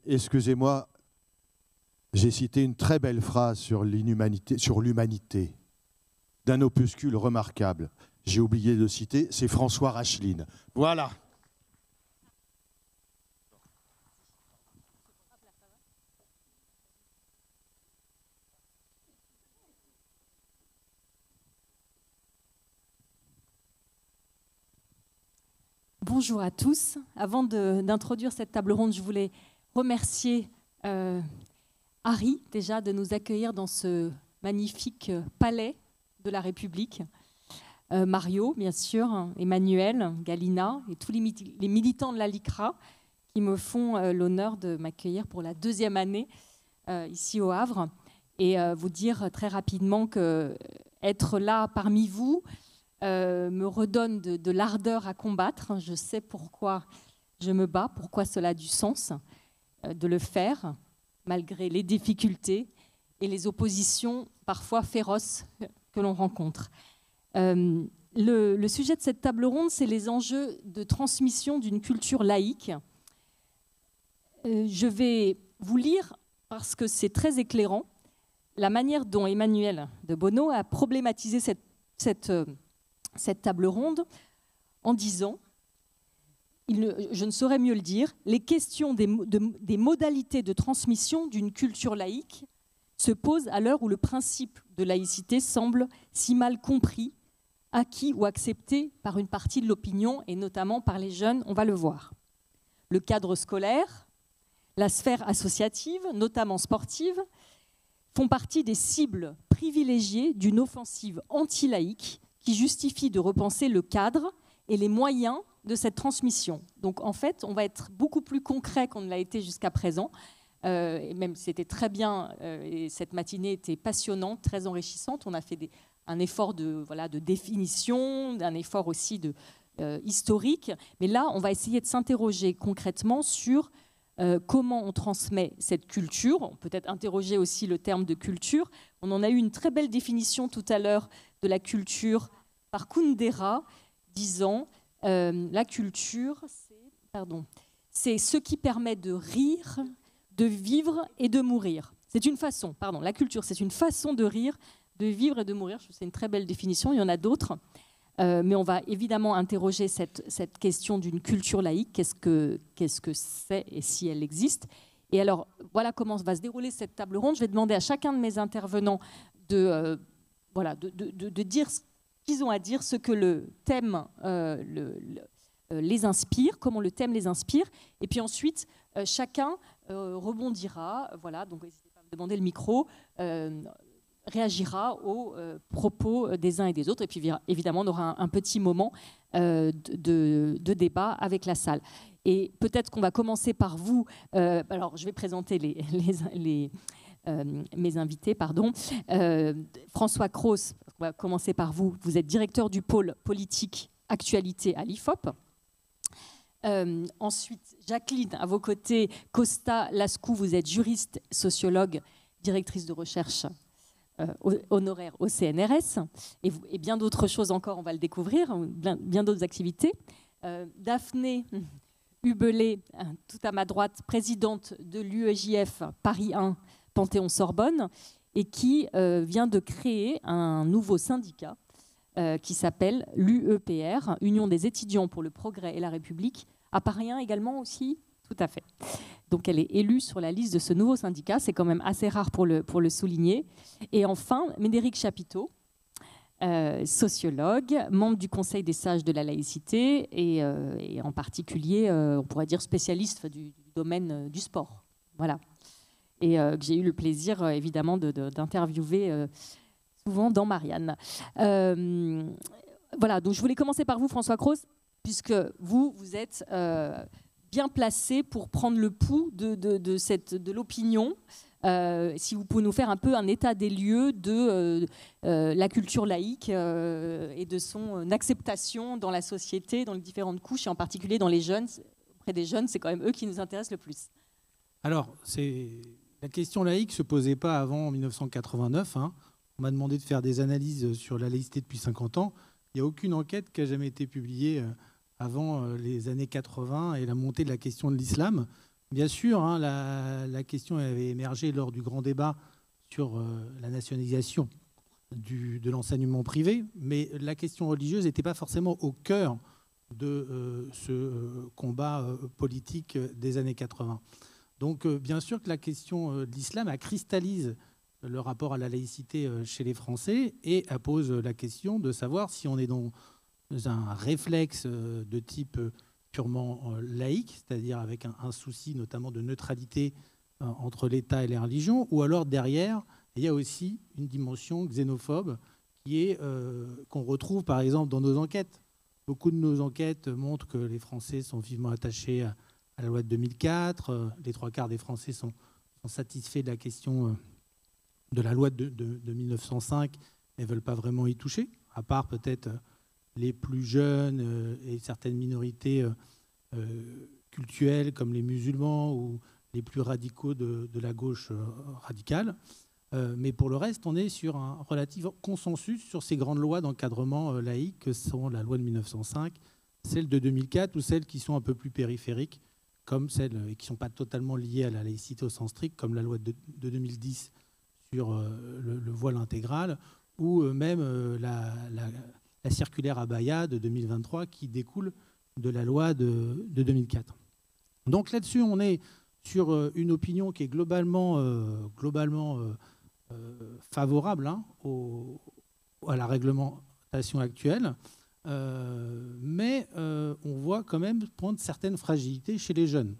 Excusez-moi, j'ai cité une très belle phrase sur l'inhumanité, sur l'humanité, d'un opuscule remarquable. J'ai oublié de citer, c'est François Racheline. Voilà. Bonjour à tous. Avant d'introduire cette table ronde, je voulais remercier Harry déjà de nous accueillir dans ce magnifique palais de la République. Mario, bien sûr, Emmanuel, Galina et tous les militants de la LICRA qui me font l'honneur de m'accueillir pour la 2e année ici au Havre. Et vous dire très rapidement qu'être là parmi vous me redonne de l'ardeur à combattre. Je sais pourquoi je me bats, pourquoi cela a du sens de le faire, malgré les difficultés et les oppositions parfois féroces que l'on rencontre. Le sujet de cette table ronde, c'est les enjeux de transmission d'une culture laïque. Je vais vous lire, parce que c'est très éclairant, la manière dont Emmanuel de Bono a problématisé cette table ronde en disant, je ne saurais mieux le dire, les questions des modalités de transmission d'une culture laïque se posent à l'heure où le principe de laïcité semble si mal compris, acquis ou accepté par une partie de l'opinion et notamment par les jeunes, on va le voir. Le cadre scolaire, la sphère associative, notamment sportive, font partie des cibles privilégiées d'une offensive anti-laïque qui justifie de repenser le cadre et les moyens de cette transmission. Donc en fait, on va être beaucoup plus concret qu'on ne l'a été jusqu'à présent. Et même c'était très bien, et cette matinée était passionnante, très enrichissante. On a fait un effort de définition, un effort aussi historique. Mais là, on va essayer de s'interroger concrètement sur comment on transmet cette culture. On peut peut-être interroger aussi le terme de culture. On en a eu une très belle définition tout à l'heure de la culture par Kundera, disant la culture, c'est ce qui permet de rire, de vivre et de mourir. C'est une façon, la culture, c'est une façon de rire, de vivre et de mourir. Je trouve que c'est une très belle définition, il y en a d'autres. Mais on va évidemment interroger cette question d'une culture laïque. Qu'est-ce que c'est et si elle existe? Et alors, voilà comment va se dérouler cette table ronde. Je vais demander à chacun de mes intervenants de dire ce qu'ils ont à dire, ce que le thème les inspire, comment le thème les inspire. Et puis ensuite, chacun rebondira. Voilà, donc n'hésitez pas à me demander le micro. Réagira aux propos des uns et des autres. Et puis évidemment, on aura un petit moment de débat avec la salle. Et peut-être qu'on va commencer par vous. Alors, je vais présenter mes invités. François Cros, on va commencer par vous. Vous êtes directeur du pôle politique actualité à l'IFOP. Ensuite, Jacqueline, à vos côtés, Costa Lascou, vous êtes juriste, sociologue, directrice de recherche honoraire au CNRS, et bien d'autres choses encore, on va le découvrir, bien d'autres activités. Daphné Hubelé, tout à ma droite, présidente de l'UEJF Paris 1, Panthéon-Sorbonne, et qui vient de créer un nouveau syndicat qui s'appelle l'UEPR, Union des étudiants pour le progrès et la République, à Paris 1 également aussi. Tout à fait. Donc elle est élue sur la liste de ce nouveau syndicat, c'est quand même assez rare pour le souligner. Et enfin, Médéric Chapiteau, sociologue, membre du Conseil des sages de la laïcité et en particulier, on pourrait dire spécialiste du domaine du sport. Voilà. Et que j'ai eu le plaisir, évidemment, d'interviewer souvent dans Marianne. Voilà, donc je voulais commencer par vous, François Cros, puisque vous êtes bien placé pour prendre le pouls de l'opinion. Si vous pouvez nous faire un peu un état des lieux de la culture laïque et de son acceptation dans la société, dans les différentes couches, et en particulier dans les jeunes. Auprès des jeunes, c'est quand même eux qui nous intéressent le plus. Alors, la question laïque ne se posait pas avant 1989. Hein. On m'a demandé de faire des analyses sur la laïcité depuis 50 ans. Il n'y a aucune enquête qui a jamais été publiée avant les années 80 et la montée de la question de l'islam. Bien sûr, hein, la question avait émergé lors du grand débat sur la nationalisation de l'enseignement privé, mais la question religieuse n'était pas forcément au cœur de ce combat politique des années 80. Donc bien sûr que la question de l'islam cristallise le rapport à la laïcité chez les Français et pose la question de savoir si on est dans un réflexe de type purement laïque, c'est-à-dire avec un souci notamment de neutralité entre l'État et les religions, ou alors derrière, il y a aussi une dimension xénophobe qui est qu'on retrouve par exemple dans nos enquêtes. Beaucoup de nos enquêtes montrent que les Français sont vivement attachés à la loi de 2004. Les 3/4 des Français sont satisfaits de la question de la loi de 1905 et ne veulent pas vraiment y toucher, à part peut-être les plus jeunes et certaines minorités cultuelles comme les musulmans ou les plus radicaux de la gauche radicale. Mais pour le reste, on est sur un relatif consensus sur ces grandes lois d'encadrement laïque que sont la loi de 1905, celles de 2004 ou celles qui sont un peu plus périphériques, comme celles qui ne sont pas totalement liées à la laïcité au sens strict, comme la loi de 2010 sur le voile intégral, ou même la circulaire Abaya de 2023 qui découle de la loi de 2004. Donc là-dessus, on est sur une opinion qui est globalement favorable à la réglementation actuelle, mais on voit quand même prendre certaines fragilités chez les jeunes,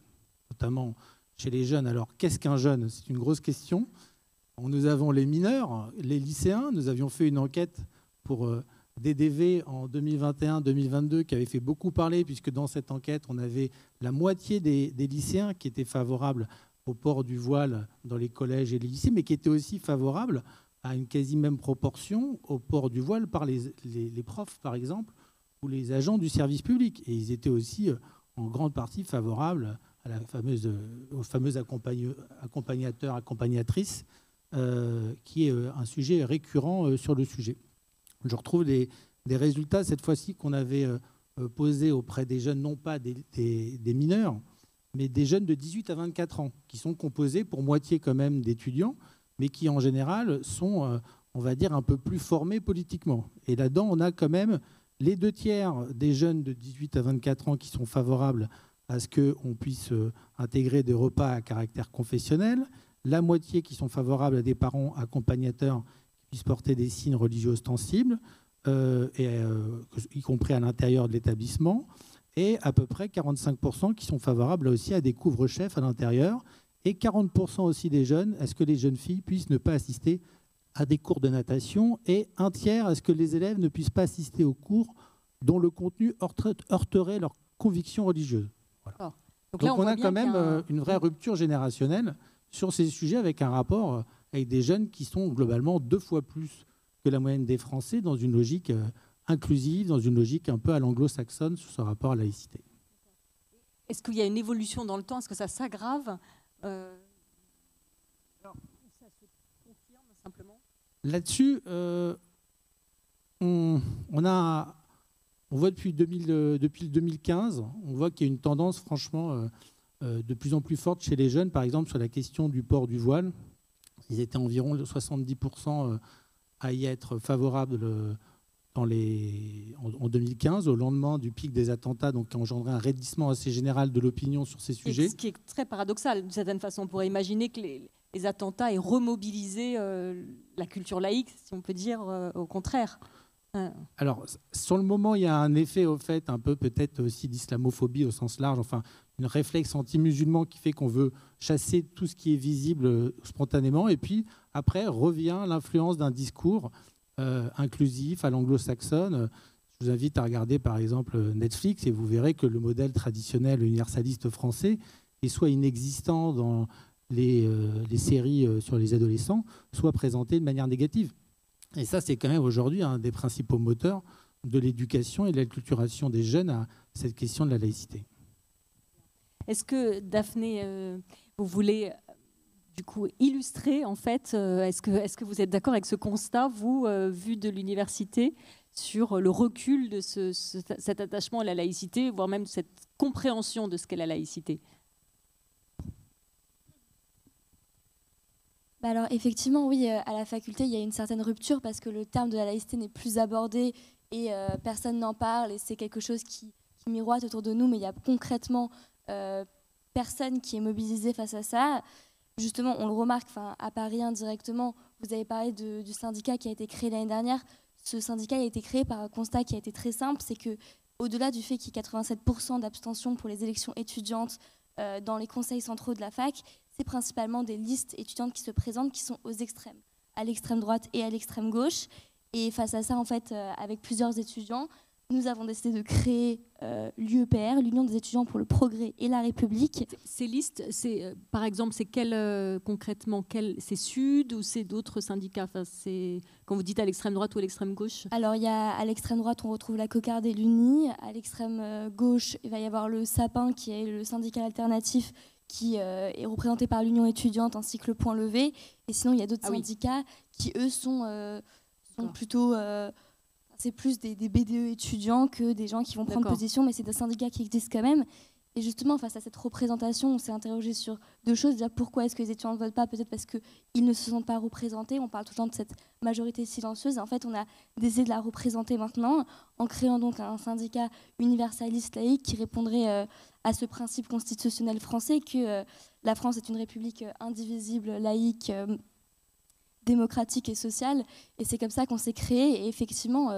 notamment chez les jeunes. Alors, qu'est-ce qu'un jeune? C'est une grosse question. Nous avons les mineurs, les lycéens. Nous avions fait une enquête pour DDV en 2021-2022 qui avait fait beaucoup parler, puisque dans cette enquête, on avait la moitié des lycéens qui étaient favorables au port du voile dans les collèges et les lycées, mais qui étaient aussi favorables à une quasi même proportion au port du voile par les profs, par exemple, ou les agents du service public. Et ils étaient aussi en grande partie favorables à aux fameux accompagnateurs, accompagnatrices, qui est un sujet récurrent sur le sujet. Je retrouve des résultats, cette fois-ci, qu'on avait posés auprès des jeunes, non pas des mineurs, mais des jeunes de 18 à 24 ans, qui sont composés pour moitié quand même d'étudiants, mais qui en général sont, on va dire, un peu plus formés politiquement. Et là-dedans, on a quand même les 2/3 des jeunes de 18 à 24 ans qui sont favorables à ce qu'on puisse intégrer des repas à caractère confessionnel, la moitié qui sont favorables à des parents accompagnateurs qui puissent porter des signes religieux ostensibles, y compris à l'intérieur de l'établissement, et à peu près 45% qui sont favorables aussi à des couvre-chefs à l'intérieur, et 40% aussi des jeunes, à ce que les jeunes filles puissent ne pas assister à des cours de natation, et 1/3 à ce que les élèves ne puissent pas assister aux cours dont le contenu heurterait leurs convictions religieuses. Voilà. Donc là, on a quand même une vraie rupture générationnelle sur ces sujets, avec un rapport avec des jeunes qui sont globalement 2 fois plus que la moyenne des Français dans une logique inclusive, dans une logique un peu à l'anglo-saxonne sur ce rapport à la laïcité. Est-ce qu'il y a une évolution dans le temps? Est-ce que ça s'aggrave? Ça se confirme simplement? Là-dessus, on voit depuis 2015, on voit qu'il y a une tendance franchement de plus en plus forte chez les jeunes, par exemple sur la question du port du voile. Ils étaient environ 70% à y être favorables en 2015, au lendemain du pic des attentats, donc qui a engendré un raidissement assez général de l'opinion sur ces sujets. Ce qui est très paradoxal, d'une certaine façon. On pourrait imaginer que les attentats aient remobilisé la culture laïque, si on peut dire au contraire. Alors, sur le moment, il y a un effet, au fait, un peu peut-être aussi d'islamophobie au sens large, enfin, une réflexe anti-musulman qui fait qu'on veut chasser tout ce qui est visible spontanément. Et puis, après, revient l'influence d'un discours inclusif à l'anglo-saxonne. Je vous invite à regarder, par exemple, Netflix, et vous verrez que le modèle traditionnel universaliste français est soit inexistant dans les séries sur les adolescents, soit présenté de manière négative. Et ça, c'est quand même aujourd'hui un des principaux moteurs de l'éducation et de l'acculturation des jeunes à cette question de la laïcité. Est-ce que, Daphné, vous voulez du coup illustrer, en fait, est-ce que vous êtes d'accord avec ce constat, vous, vu de l'université, sur le recul de cet attachement à la laïcité, voire même cette compréhension de ce qu'est la laïcité? Alors effectivement, oui, à la faculté, il y a une certaine rupture parce que le terme de la laïcité n'est plus abordé et personne n'en parle et c'est quelque chose qui miroite autour de nous, mais il y a concrètement personne qui est mobilisé face à ça. Justement, on le remarque à Paris indirectement. Vous avez parlé du syndicat qui a été créé l'année dernière. Ce syndicat a été créé par un constat qui a été très simple, c'est que au-delà du fait qu'il y ait 87% d'abstention pour les élections étudiantes dans les conseils centraux de la fac, c'est principalement des listes étudiantes qui se présentent, qui sont aux extrêmes, à l'extrême droite et à l'extrême gauche. Et face à ça, en fait, avec plusieurs étudiants, nous avons décidé de créer l'UEPR, l'Union des étudiants pour le progrès et la République. Ces listes, par exemple, c'est concrètement c'est Sud ou c'est d'autres syndicats, enfin, quand vous dites à l'extrême droite ou à l'extrême gauche? Alors, à l'extrême droite, on retrouve la Cocarde et l'Uni. À l'extrême gauche, il va y avoir le Sapin, qui est le syndicat alternatif, qui est représenté par l'Union étudiante ainsi que le Point Levé. Et sinon, il y a d'autres syndicats qui, eux, sont plutôt... c'est plus des BDE étudiants que des gens qui vont prendre position, mais c'est des syndicats qui existent quand même. Et justement, face à cette représentation, on s'est interrogé sur deux choses. Déjà, pourquoi est-ce que les étudiants ne votent pas? Peut-être parce qu'ils ne se sentent pas représentés. On parle tout le temps de cette majorité silencieuse. Et en fait, on a décidé de la représenter maintenant en créant donc un syndicat universaliste laïque qui répondrait à ce principe constitutionnel français que la France est une république indivisible, laïque, démocratique et sociale, et c'est comme ça qu'on s'est créé. Et effectivement,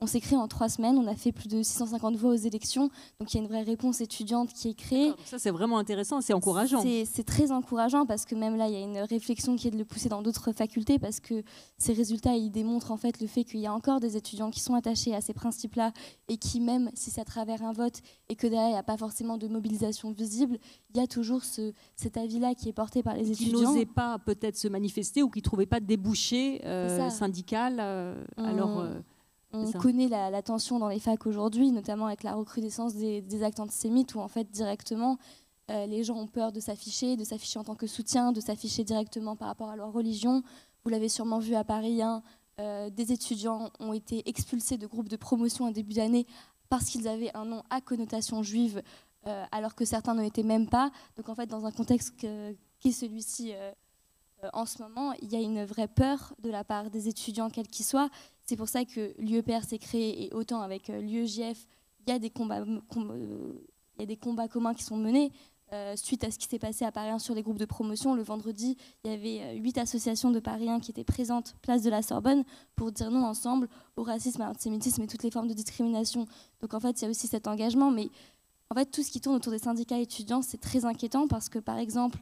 on s'est créé en 3 semaines, on a fait plus de 650 voix aux élections, donc il y a une vraie réponse étudiante qui est créée. Donc ça, c'est vraiment intéressant, c'est encourageant. C'est très encourageant parce que même là, il y a une réflexion qui est de le pousser dans d'autres facultés parce que ces résultats, ils démontrent en fait le fait qu'il y a encore des étudiants qui sont attachés à ces principes-là et qui, même si c'est à travers un vote et que derrière, il n'y a pas forcément de mobilisation visible, il y a toujours cet avis-là qui est porté par les étudiants. Qui n'osaient pas peut-être se manifester ou qui ne trouvaient pas de débouché syndical. On connaît la tension dans les facs aujourd'hui, notamment avec la recrudescence des actes antisémites où en fait directement les gens ont peur de s'afficher en tant que soutien, de s'afficher directement par rapport à leur religion. Vous l'avez sûrement vu à Paris, des étudiants ont été expulsés de groupes de promotion en début d'année parce qu'ils avaient un nom à connotation juive alors que certains ne l'étaient même pas. Donc en fait, dans un contexte qui est celui-ci en ce moment, il y a une vraie peur de la part des étudiants, quels qu'ils soient. C'est pour ça que l'UEPR s'est créé, et autant avec l'UEJF, il y a des combats communs qui sont menés. Suite à ce qui s'est passé à Paris 1 sur les groupes de promotion, le vendredi, il y avait 8 associations de Paris 1 qui étaient présentes place de la Sorbonne pour dire non ensemble au racisme, à l'antisémitisme et toutes les formes de discrimination. Donc en fait, il y a aussi cet engagement. Mais en fait, tout ce qui tourne autour des syndicats étudiants, c'est très inquiétant parce que, par exemple,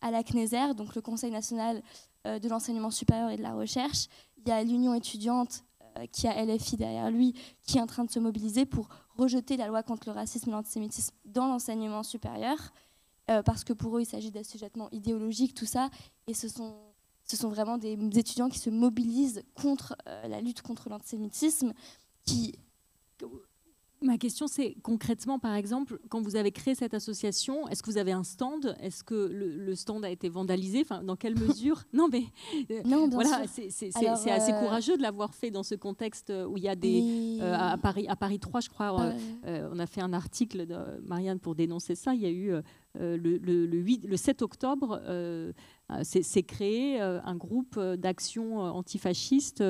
à la CNESER, donc le Conseil national de l'enseignement supérieur et de la recherche, il y a l'Union étudiante qui a LFI derrière lui, qui est en train de se mobiliser pour rejeter la loi contre le racisme et l'antisémitisme dans l'enseignement supérieur, parce que pour eux, il s'agit d'assujettement idéologique, tout ça, et ce sont vraiment des étudiants qui se mobilisent contre la lutte contre l'antisémitisme, Ma question, c'est concrètement, par exemple, quand vous avez créé cette association, est-ce que vous avez un stand? Est-ce que le stand a été vandalisé? Enfin, dans quelle mesure? Non, mais non, voilà, c'est assez courageux de l'avoir fait dans ce contexte où il y a à Paris 3, je crois, on a fait un article de Marianne pour dénoncer ça. Il y a eu le 7 octobre, s'est créé un groupe d'action antifasciste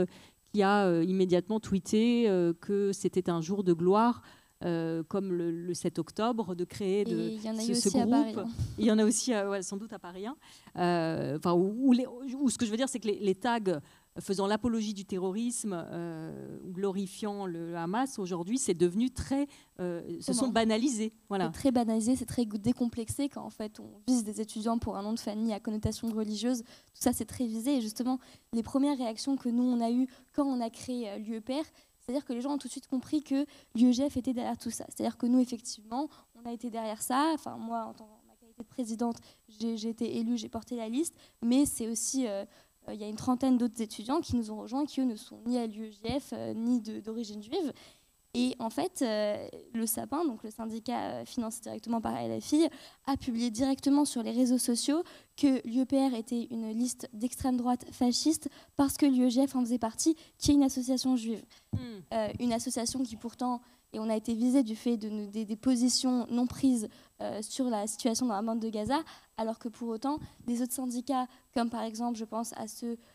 qui a immédiatement tweeté que c'était un jour de gloire, comme le 7 octobre, de créer ce groupe. Il y en a aussi sans doute à Paris 1. Où ce que je veux dire, c'est que les tags faisant l'apologie du terrorisme, glorifiant le Hamas, aujourd'hui, c'est devenu se sont banalisés. Voilà. C'est très banalisé, c'est très décomplexé quand en fait on vise des étudiants pour un nom de famille à connotation religieuse. Tout ça, c'est très visé. Et justement, les premières réactions que nous, on a eues quand on a créé l'UEPR, c'est-à-dire que les gens ont tout de suite compris que l'UEJF était derrière tout ça. C'est-à-dire que nous, effectivement, on a été derrière ça. Enfin, moi, en ma qualité de présidente, j'ai été élue, j'ai porté la liste. Mais c'est aussi... il y a une trentaine d'autres étudiants qui nous ont rejoints, qui eux ne sont ni à l'UEJF ni d'origine juive. Et en fait, le Sapin, donc le syndicat financé directement par LFI, a publié directement sur les réseaux sociaux que l'UEPR était une liste d'extrême droite fasciste parce que l'UEJF en faisait partie, qui est une association juive. Une association qui pourtant et on a été visé du fait des positions non prises sur la situation dans la bande de Gaza, alors que pour autant, des autres syndicats, comme par exemple, je pense à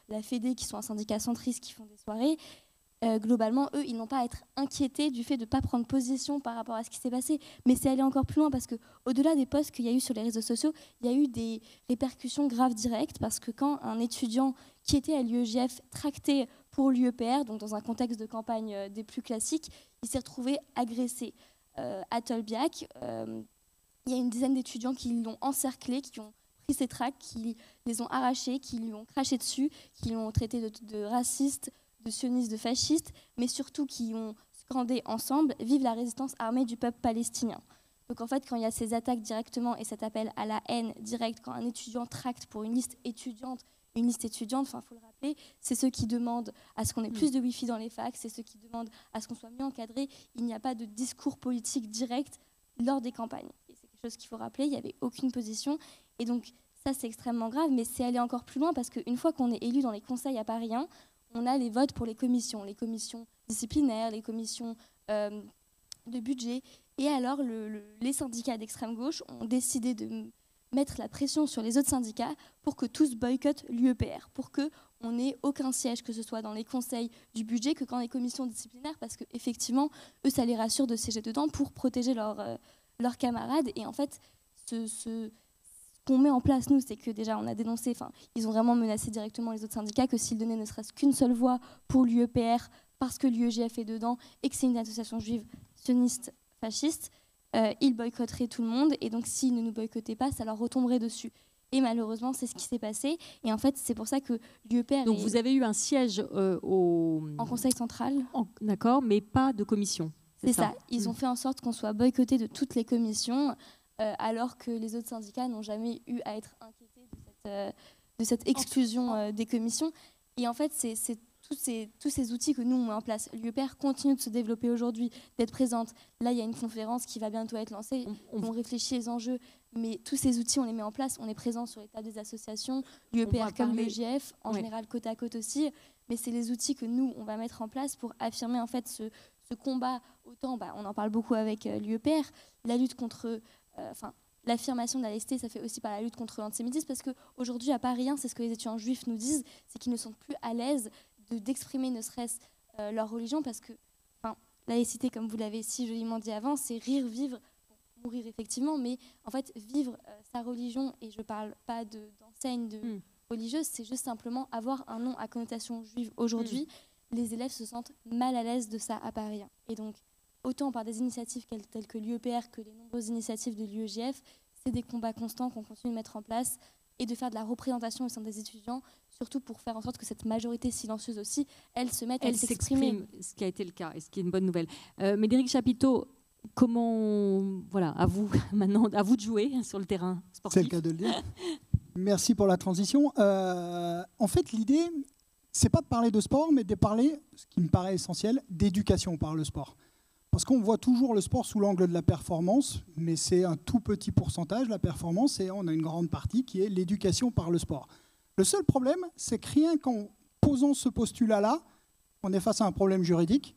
la Fédé, qui sont un syndicat centriste qui font des soirées, globalement, eux, ils n'ont pas à être inquiétés du fait de ne pas prendre position par rapport à ce qui s'est passé. Mais c'est aller encore plus loin parce qu'au-delà des posts qu'il y a eu sur les réseaux sociaux, il y a eu des répercussions graves directes parce que quand un étudiant qui était à l'UEJF tracté pour l'UEPR, donc dans un contexte de campagne des plus classiques, il s'est retrouvé agressé. À Tolbiac, il y a une dizaine d'étudiants qui l'ont encerclé, qui ont pris ses tracts, qui les ont arrachés, qui lui ont craché dessus, qui l'ont traité de raciste, de sionistes, de fascistes, mais surtout qui ont scandé ensemble « Vive la résistance armée du peuple palestinien ». Donc en fait, quand il y a ces attaques directement et cet appel à la haine directe, quand un étudiant tracte pour une liste étudiante, enfin, il faut le rappeler, c'est ceux qui demandent à ce qu'on ait plus de Wi-Fi dans les facs, c'est ceux qui demandent à ce qu'on soit mieux encadré. Il n'y a pas de discours politique direct lors des campagnes. Et c'est quelque chose qu'il faut rappeler, il n'y avait aucune position. Et donc ça, c'est extrêmement grave, mais c'est aller encore plus loin parce qu'une fois qu'on est élu dans les conseils à Paris 1, on a les votes pour les commissions disciplinaires, les commissions de budget. Et alors, les syndicats d'extrême gauche ont décidé de mettre la pression sur les autres syndicats pour que tous boycottent l'UEPR, pour qu'on n'ait aucun siège, que ce soit dans les conseils du budget que dans les commissions disciplinaires, parce qu'effectivement, eux, ça les rassure de siéger dedans pour protéger leurs camarades. Et en fait, ce qu'on met en place, nous, c'est que déjà, on a dénoncé, ils ont vraiment menacé directement les autres syndicats que s'ils donnaient ne serait-ce qu'une seule voix pour l'UEPR, parce que l'UEJF est dedans et que c'est une association juive sioniste fasciste, ils boycotteraient tout le monde. Et donc, s'ils ne nous boycottaient pas, ça leur retomberait dessus. Et malheureusement, c'est ce qui s'est passé. Et en fait, c'est pour ça que l'UEPR... Donc, vous avez eu un siège en conseil central. D'accord, mais pas de commission. C'est ça. Ils ont fait en sorte qu'on soit boycotté de toutes les commissions, alors que les autres syndicats n'ont jamais eu à être inquiétés de cette exclusion des commissions. Et en fait, c'est tous ces outils que nous, on met en place. L'UEPR continue de se développer aujourd'hui, d'être présente. Là, il y a une conférence qui va bientôt être lancée. On réfléchit les enjeux, mais tous ces outils, on les met en place. On est présent sur les tables des associations, l'UEPR comme l'UEJF, en général côte à côte aussi. Mais c'est les outils que nous, on va mettre en place pour affirmer en fait ce combat. Autant, on en parle beaucoup avec l'UEPR, la lutte contre... l'affirmation de la laïcité, ça fait aussi par la lutte contre l'antisémitisme, parce qu'aujourd'hui, à Paris 1, c'est ce que les étudiants juifs nous disent, c'est qu'ils ne sont plus à l'aise d'exprimer ne serait-ce leur religion, parce que la laïcité, comme vous l'avez si joliment dit avant, c'est rire, vivre, mourir effectivement, mais en fait, vivre sa religion, et je ne parle pas d'enseigne religieuse, c'est juste simplement avoir un nom à connotation juive. Aujourd'hui, les élèves se sentent mal à l'aise de ça à Paris 1. Et donc, autant par des initiatives telles que l'UEPR que les nombreuses initiatives de l'UEJF, c'est des combats constants qu'on continue de mettre en place et de faire de la représentation au sein des étudiants, surtout pour faire en sorte que cette majorité silencieuse aussi, elle se mette à s'exprimer. Ce qui a été le cas et ce qui est une bonne nouvelle. Médéric Chapiteau, comment, à vous maintenant, à vous de jouer sur le terrain sportif. C'est le cas de le dire. Merci pour la transition. En fait, l'idée, c'est pas de parler de sport, mais de parler, ce qui me paraît essentiel, d'éducation par le sport. Parce qu'on voit toujours le sport sous l'angle de la performance, mais c'est un tout petit pourcentage, la performance, et on a une grande partie qui est l'éducation par le sport. Le seul problème, c'est que rien qu'en posant ce postulat-là, on est face à un problème juridique,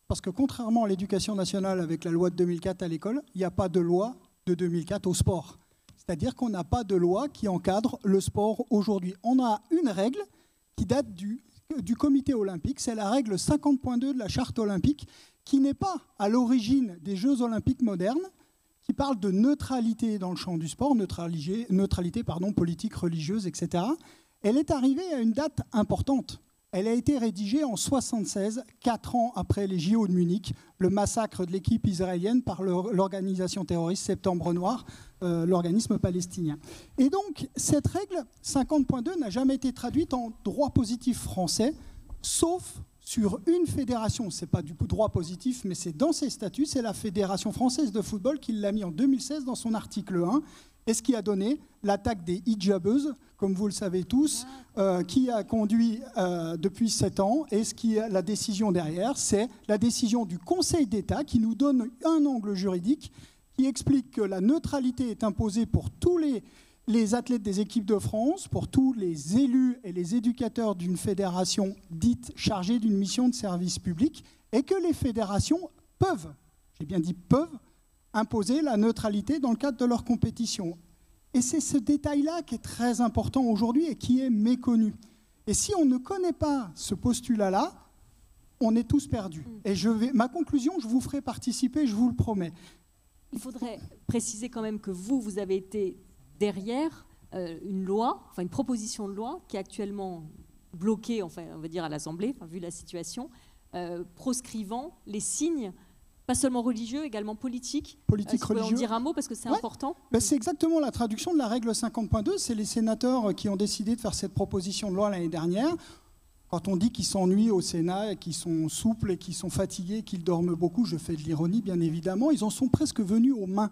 parce que contrairement à l'éducation nationale avec la loi de 2004 à l'école, il n'y a pas de loi de 2004 au sport. C'est-à-dire qu'on n'a pas de loi qui encadre le sport aujourd'hui. On a une règle qui date du comité olympique, c'est la règle 50.2 de la charte olympique, qui n'est pas à l'origine des Jeux olympiques modernes, qui parle de neutralité dans le champ du sport, neutralité politique, religieuse, etc. Elle est arrivée à une date importante. Elle a été rédigée en 1976, 4 ans après les JO de Munich, le massacre de l'équipe israélienne par l'organisation terroriste Septembre Noir, l'organisme palestinien. Et donc, cette règle 50.2 n'a jamais été traduite en droit positif français, sauf sur une fédération. Ce n'est pas du droit positif, mais c'est dans ses statuts, c'est la Fédération française de football qui l'a mis en 2016 dans son article 1, et ce qui a donné l'attaque des hijabeuses, comme vous le savez tous, qui a conduit depuis 7 ans, et ce qui est la décision derrière, c'est la décision du Conseil d'État qui nous donne un angle juridique qui explique que la neutralité est imposée pour tous les athlètes des équipes de France, pour tous les élus et les éducateurs d'une fédération dite chargée d'une mission de service public, et que les fédérations peuvent j'ai bien dit peuvent, imposer la neutralité dans le cadre de leur compétition. Et c'est ce détail-là qui est très important aujourd'hui et qui est méconnu. Et si on ne connaît pas ce postulat-là, on est tous perdus. Et ma conclusion, je vous ferai participer, je vous le promets. Il faudrait préciser quand même que vous avez été derrière une loi, enfin une proposition de loi qui est actuellement bloquée, enfin, on va dire à l'Assemblée, vu la situation, proscrivant les signes, pas seulement religieux, également politiques. Politique Vous pouvez en religieux. dire un mot parce que c'est important. Ben, c'est exactement la traduction de la règle 50.2. C'est les sénateurs qui ont décidé de faire cette proposition de loi l'année dernière. Quand on dit qu'ils s'ennuient au Sénat, qu'ils sont souples et qu'ils sont fatigués, qu'ils dorment beaucoup, je fais de l'ironie bien évidemment, ils en sont presque venus aux mains.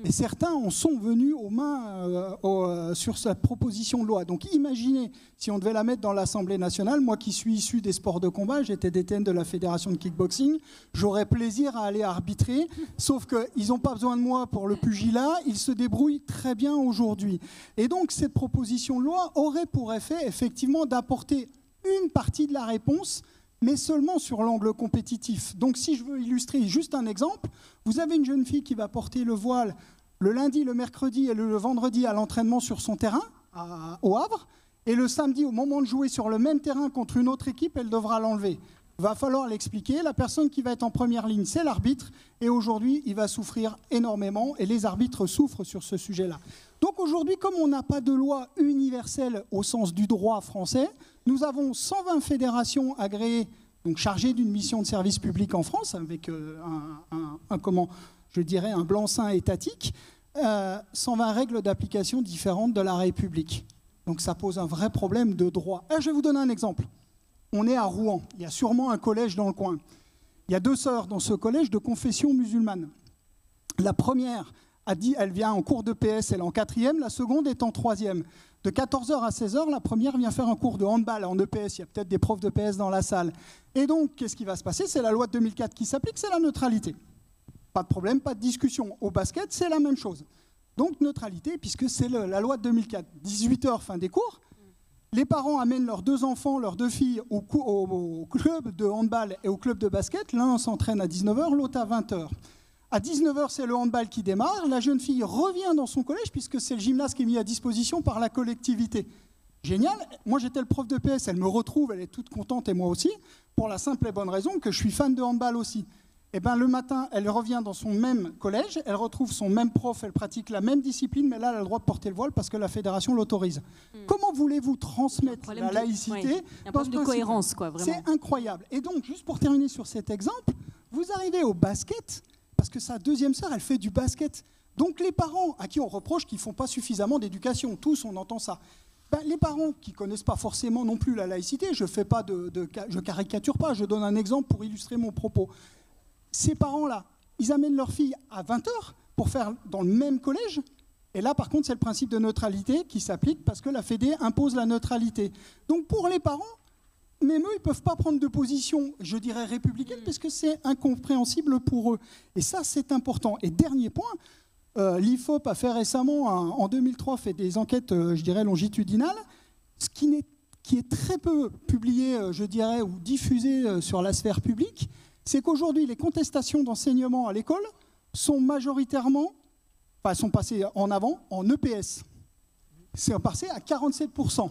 Et certains en sont venus aux mains sur cette proposition de loi. Donc imaginez, si on devait la mettre dans l'Assemblée nationale, moi qui suis issu des sports de combat, j'étais DTN de la Fédération de kickboxing, j'aurais plaisir à aller arbitrer, sauf qu'ils n'ont pas besoin de moi pour le pugilat, ils se débrouillent très bien aujourd'hui. Et donc cette proposition de loi aurait pour effet effectivement d'apporter une partie de la réponse, mais seulement sur l'angle compétitif. Donc si je veux illustrer juste un exemple, vous avez une jeune fille qui va porter le voile le lundi, le mercredi et le vendredi à l'entraînement sur son terrain, au Havre, et le samedi, au moment de jouer sur le même terrain contre une autre équipe, elle devra l'enlever. Il va falloir l'expliquer. La personne qui va être en première ligne, c'est l'arbitre, et aujourd'hui, il va souffrir énormément, et les arbitres souffrent sur ce sujet-là. Donc aujourd'hui, comme on n'a pas de loi universelle au sens du droit français, nous avons 120 fédérations agréées, donc chargées d'une mission de service public en France, avec un blanc-seing étatique, 120 règles d'application différentes de la République. Donc ça pose un vrai problème de droit. Je vais vous donner un exemple. On est à Rouen, il y a sûrement un collège dans le coin. Il y a 2 sœurs dans ce collège de confession musulmane. La première elle vient en cours de PS, elle est en 4e, la seconde est en 3e. De 14h à 16h, la première vient faire un cours de handball en EPS. Il y a peut-être des profs de PS dans la salle. Et donc, qu'est-ce qui va se passer? C'est la loi de 2004 qui s'applique, c'est la neutralité. Pas de problème, pas de discussion. Au basket, c'est la même chose. Donc, neutralité, puisque c'est la loi de 2004. 18h, fin des cours. Les parents amènent leurs 2 enfants, leurs 2 filles au club de handball et au club de basket. L'un s'entraîne à 19h, l'autre à 20h. À 19h, c'est le handball qui démarre. La jeune fille revient dans son collège puisque c'est le gymnase qui est mis à disposition par la collectivité. Génial. Moi, j'étais le prof de PS. Elle me retrouve, elle est toute contente et moi aussi, pour la simple et bonne raison que je suis fan de handball aussi. Et ben, le matin, elle revient dans son même collège, elle retrouve son même prof, elle pratique la même discipline, mais là, elle a le droit de porter le voile parce que la fédération l'autorise. Comment voulez-vous transmettre la laïcité dans ce de cohérence, quoi, vraiment. C'est incroyable. Et donc, juste pour terminer sur cet exemple, vous arrivez au basket. Parce que sa deuxième sœur, elle fait du basket. Donc les parents à qui on reproche qu'ils ne font pas suffisamment d'éducation, tous on entend ça. Ben, les parents qui ne connaissent pas forcément non plus la laïcité, je caricature pas, je donne un exemple pour illustrer mon propos. Ces parents-là, ils amènent leur fille à 20h pour faire dans le même collège. Et là, par contre, c'est le principe de neutralité qui s'applique parce que la Fédé impose la neutralité. Donc pour les parents, même eux, ils ne peuvent pas prendre de position, je dirais, républicaine, parce que c'est incompréhensible pour eux. Et ça, c'est important. Et dernier point, l'IFOP a fait récemment, en 2003, fait des enquêtes, je dirais, longitudinales, ce qui est très peu publié, je dirais, ou diffusé sur la sphère publique, c'est qu'aujourd'hui, les contestations d'enseignement à l'école sont majoritairement, sont passées en avant en EPS. C'est passé à 47%.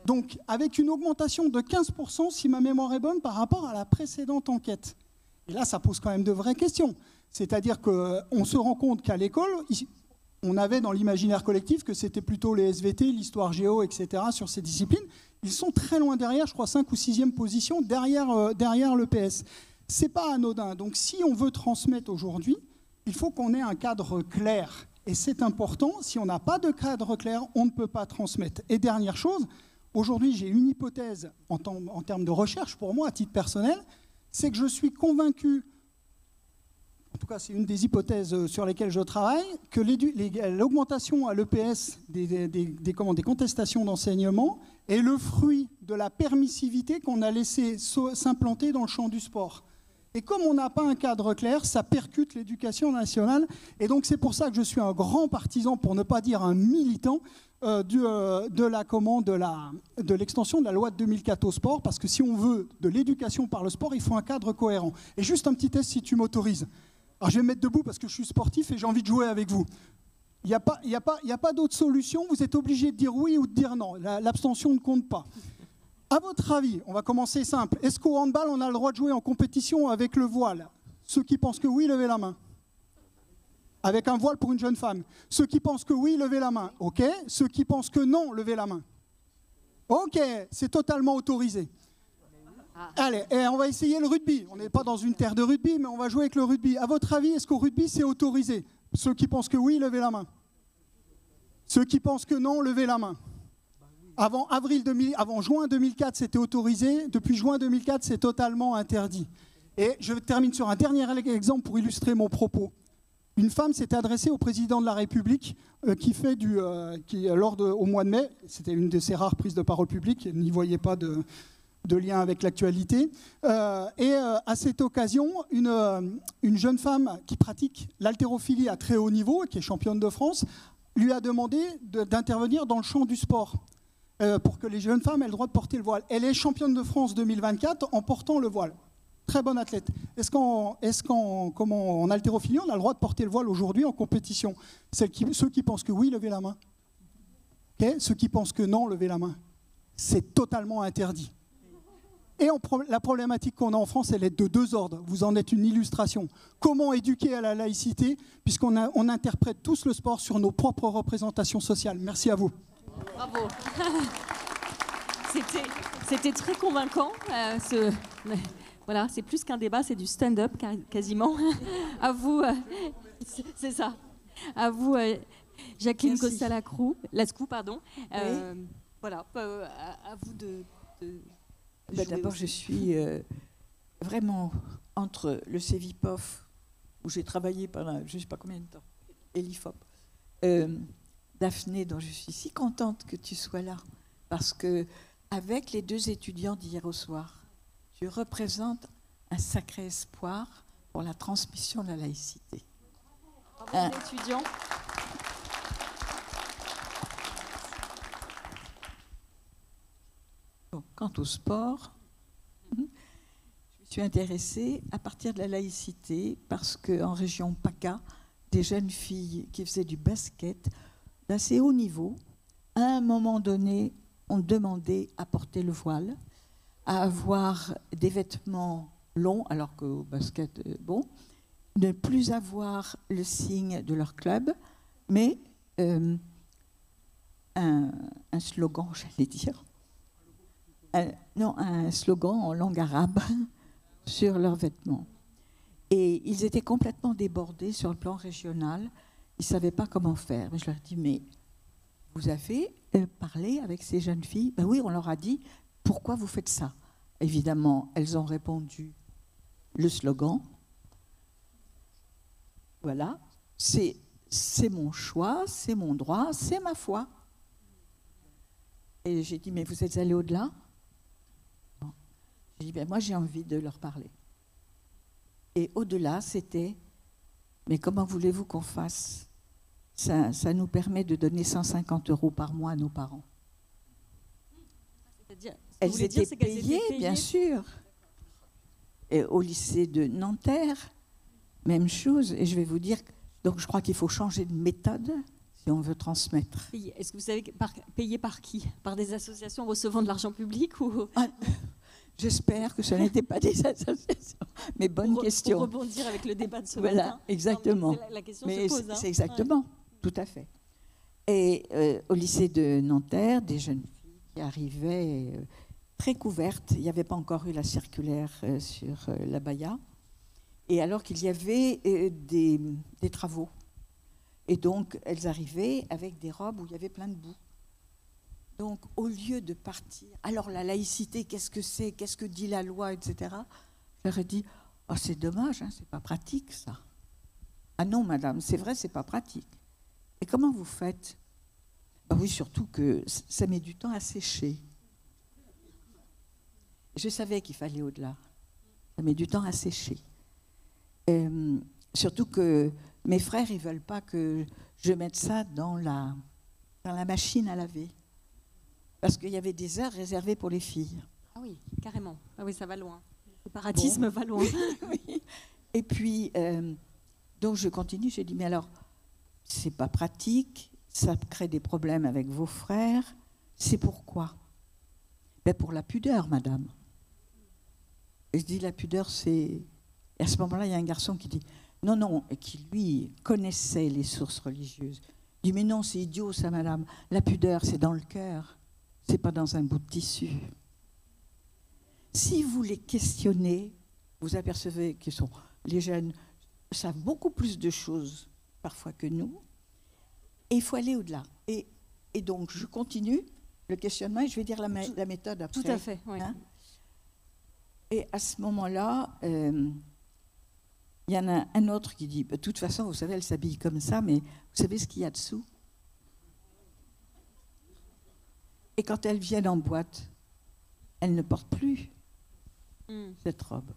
Donc, avec une augmentation de 15%, si ma mémoire est bonne, par rapport à la précédente enquête. Et là, ça pose quand même de vraies questions. C'est-à-dire qu'on se rend compte qu'à l'école, on avait dans l'imaginaire collectif que c'était plutôt les SVT, l'histoire géo, etc., sur ces disciplines. Ils sont très loin derrière, je crois 5 ou 6e position, derrière l'EPS. Ce n'est pas anodin. Donc, si on veut transmettre aujourd'hui, il faut qu'on ait un cadre clair. Et c'est important. Si on n'a pas de cadre clair, on ne peut pas transmettre. Et dernière chose, aujourd'hui, j'ai une hypothèse en termes de recherche, pour moi, à titre personnel, c'est que je suis convaincu, en tout cas c'est une des hypothèses sur lesquelles je travaille, que l'augmentation à l'EPS des contestations d'enseignement est le fruit de la permissivité qu'on a laissé s'implanter dans le champ du sport. Et comme on n'a pas un cadre clair, ça percute l'éducation nationale. Et donc c'est pour ça que je suis un grand partisan, pour ne pas dire un militant, de l'extension de la loi de 2004 au sport, parce que si on veut de l'éducation par le sport, il faut un cadre cohérent. Et juste un petit test, si tu m'autorises. Alors je vais me mettre debout parce que je suis sportif et j'ai envie de jouer avec vous. Il n'y a pas d'autre solution, vous êtes obligé de dire oui ou de dire non. L'abstention ne compte pas. À votre avis, on va commencer simple. Est-ce qu'au handball, on a le droit de jouer en compétition avec le voile? Ceux qui pensent que oui, levez la main. Avec un voile pour une jeune femme. Ceux qui pensent que oui, levez la main. OK. Ceux qui pensent que non, levez la main. OK, c'est totalement autorisé. Allez, et on va essayer le rugby. On n'est pas dans une terre de rugby, mais on va jouer avec le rugby. À votre avis, est-ce qu'au rugby, c'est autorisé? Ceux qui pensent que oui, levez la main. Ceux qui pensent que non, levez la main. Avant juin 2004, c'était autorisé. Depuis juin 2004, c'est totalement interdit. Et je termine sur un dernier exemple pour illustrer mon propos. Une femme s'était adressée au président de la République au mois de mai, c'était une de ses rares prises de parole publique, elle n'y voyait pas de lien avec l'actualité. À cette occasion, une jeune femme qui pratique l'haltérophilie à très haut niveau, qui est championne de France, lui a demandé d'intervenir dans le champ du sport pour que les jeunes femmes aient le droit de porter le voile. Elle est championne de France 2024 en portant le voile. Très bonne athlète. Est-ce qu'en haltérophilie, on a le droit de porter le voile aujourd'hui en compétition? Ceux qui pensent que oui, levez la main. Okay. Ceux qui pensent que non, levez la main. C'est totalement interdit. Et la problématique qu'on a en France, elle est de deux ordres. Vous en êtes une illustration. Comment éduquer à la laïcité, puisqu'on interprète tous le sport sur nos propres représentations sociales. Merci à vous. Bravo. C'était très convaincant. Voilà, c'est plus qu'un débat, c'est du stand-up quasiment. À vous, c'est ça. À vous, Jacqueline Costa-Lascou, pardon. Oui. Voilà, à vous de d'abord, je suis vraiment entre le CEVIPOF, où j'ai travaillé pendant je ne sais pas combien de temps, et l'IFOP. Daphné, dont je suis si contente que tu sois là, parce que avec les deux étudiants d'hier au soir, tu représentes un sacré espoir pour la transmission de la laïcité. Bravo, étudiants. Bon, quant au sport, je me suis intéressée à partir de la laïcité parce qu'en région PACA, des jeunes filles qui faisaient du basket d'assez haut niveau, à un moment donné, ont demandé à porter le voile, à avoir des vêtements longs, alors qu'au basket, ne plus avoir le signe de leur club, mais un slogan, j'allais dire, un slogan en langue arabe sur leurs vêtements. Et ils étaient complètement débordés sur le plan régional. Ils ne savaient pas comment faire. Mais je leur ai dit, mais vous avez parlé avec ces jeunes filles? Ben oui, on leur a dit, pourquoi vous faites ça? Évidemment, elles ont répondu, le slogan. Voilà, c'est mon choix, c'est mon droit, c'est ma foi. Et j'ai dit, mais vous êtes allés au-delà? J'ai dit, ben moi j'ai envie de leur parler. Et au-delà, c'était, mais comment voulez-vous qu'on fasse? Ça nous permet de donner 150 € par mois à nos parents. C'est-à-dire, elles étaient payées, bien sûr. Et au lycée de Nanterre, même chose. Et je vais vous dire, donc je crois qu'il faut changer de méthode si on veut transmettre. Est-ce que vous savez payé par qui? Par des associations recevant de l'argent public ou... J'espère que ce n'était pas des associations. Mais bonne question. Pour rebondir avec le débat de ce voilà, matin. Exactement. La question mais se pose. C'est exactement, tout à fait. Et au lycée de Nanterre, des jeunes filles qui arrivaient très couvertes. Il n'y avait pas encore eu la circulaire sur l'abaya. Et alors qu'il y avait des travaux. Et donc, elles arrivaient avec des robes où il y avait plein de boue. Donc, au lieu de partir, alors la laïcité, qu'est-ce que c'est? Qu'est-ce que dit la loi, etc. Je leur ai dit, oh, c'est dommage, hein, c'est pas pratique, ça. Ah non, madame, c'est vrai, c'est pas pratique. Et comment vous faites? Ben oui, surtout que ça met du temps à sécher. Je savais qu'il fallait au-delà. Ça met du temps à sécher. Surtout que mes frères, ils veulent pas que je mette ça dans la machine à laver. Parce qu'il y avait des heures réservées pour les filles. Ah oui, carrément. Ah oui, ça va loin. Le séparatisme va loin. Oui. Et puis, Donc je continue, je dis, mais alors, c'est pas pratique, ça crée des problèmes avec vos frères, c'est pourquoi? Ben pour la pudeur, madame. Et je dis, la pudeur, c'est... Et à ce moment-là, il y a un garçon qui dit, non, non, et qui, lui, connaissait les sources religieuses. Il dit, mais non, c'est idiot, ça, madame. La pudeur, c'est dans le cœur, c'est pas dans un bout de tissu. Si vous les questionnez, vous apercevez que les jeunes savent beaucoup plus de choses, parfois, que nous. Et il faut aller au-delà. Et donc, je continue le questionnement et je vais dire la méthode après. Tout à fait, oui. Hein? Et à ce moment-là, il y en a un autre qui dit, de toute façon, vous savez, elle s'habille comme ça, mais vous savez ce qu'il y a dessous? Et quand elles viennent en boîte, elles ne portent plus cette robe.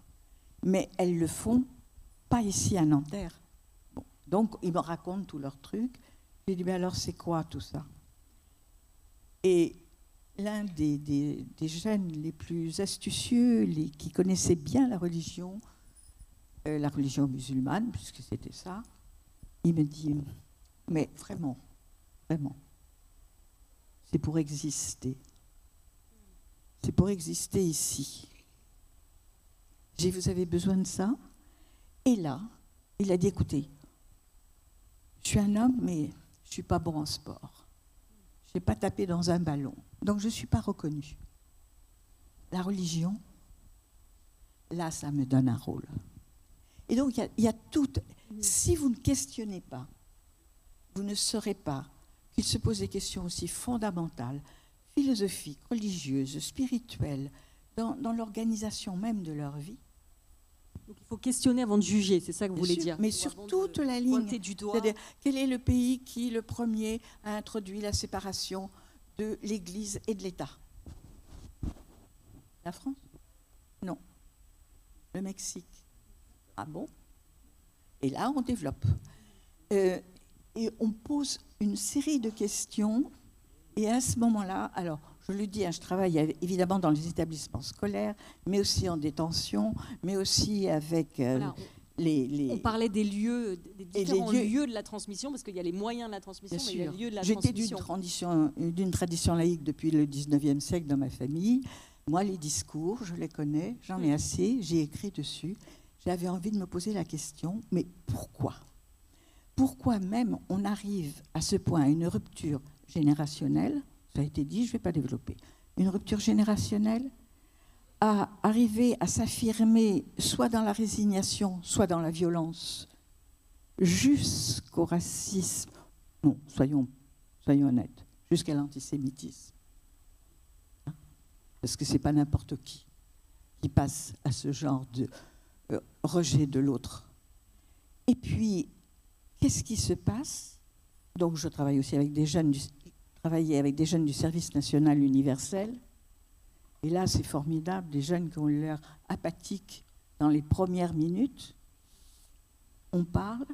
Mais elles le font pas ici à Nanterre. Bon, donc, ils me racontent tous leurs trucs. J'ai dit, mais alors, c'est quoi tout ça? Et l'un des jeunes les plus astucieux, qui connaissaient bien la religion musulmane, puisque c'était ça, il me dit, mais vraiment, vraiment, c'est pour exister. C'est pour exister ici. J'ai dit, vous avez besoin de ça? Et là, il a dit, écoutez, je suis un homme, mais je ne suis pas bon en sport. Je n'ai pas tapé dans un ballon. Donc, je ne suis pas reconnue. La religion, là, ça me donne un rôle. Et donc, il y a tout. Si vous ne questionnez pas, vous ne saurez pas qu'il se pose des questions aussi fondamentales, philosophiques, religieuses, spirituelles, dans l'organisation même de leur vie. Donc, il faut questionner avant de juger, c'est ça que vous voulez dire? Mais sur toute la ligne. C'est-à-dire, quel est le pays qui, le premier, a introduit la séparation de l'Église et de l'État? La France? Non. Le Mexique. Ah bon? Et là, on développe. Et on pose une série de questions. Et à ce moment-là, alors, je le dis, je travaille évidemment dans les établissements scolaires, mais aussi en détention, mais aussi avec On parlait des lieux, des différents lieux de la transmission, parce qu'il y a les moyens de la transmission, mais il y a les lieux de la transmission. J'étais d'une tradition laïque depuis le 19e siècle dans ma famille. Moi, les discours, je les connais, j'en ai assez, j'ai écrit dessus. J'avais envie de me poser la question, mais pourquoi? Pourquoi même on arrive à ce point à une rupture générationnelle? Ça a été dit, je ne vais pas développer. Une rupture générationnelle, à arriver à s'affirmer soit dans la résignation, soit dans la violence, jusqu'au racisme, non, soyons honnêtes, jusqu'à l'antisémitisme. Parce que ce n'est pas n'importe qui passe à ce genre de rejet de l'autre. Et puis, qu'est-ce qui se passe? Donc, je travaille aussi avec des jeunes du service national universel. Et là, c'est formidable, des jeunes qui ont l'air apathiques dans les premières minutes. On parle,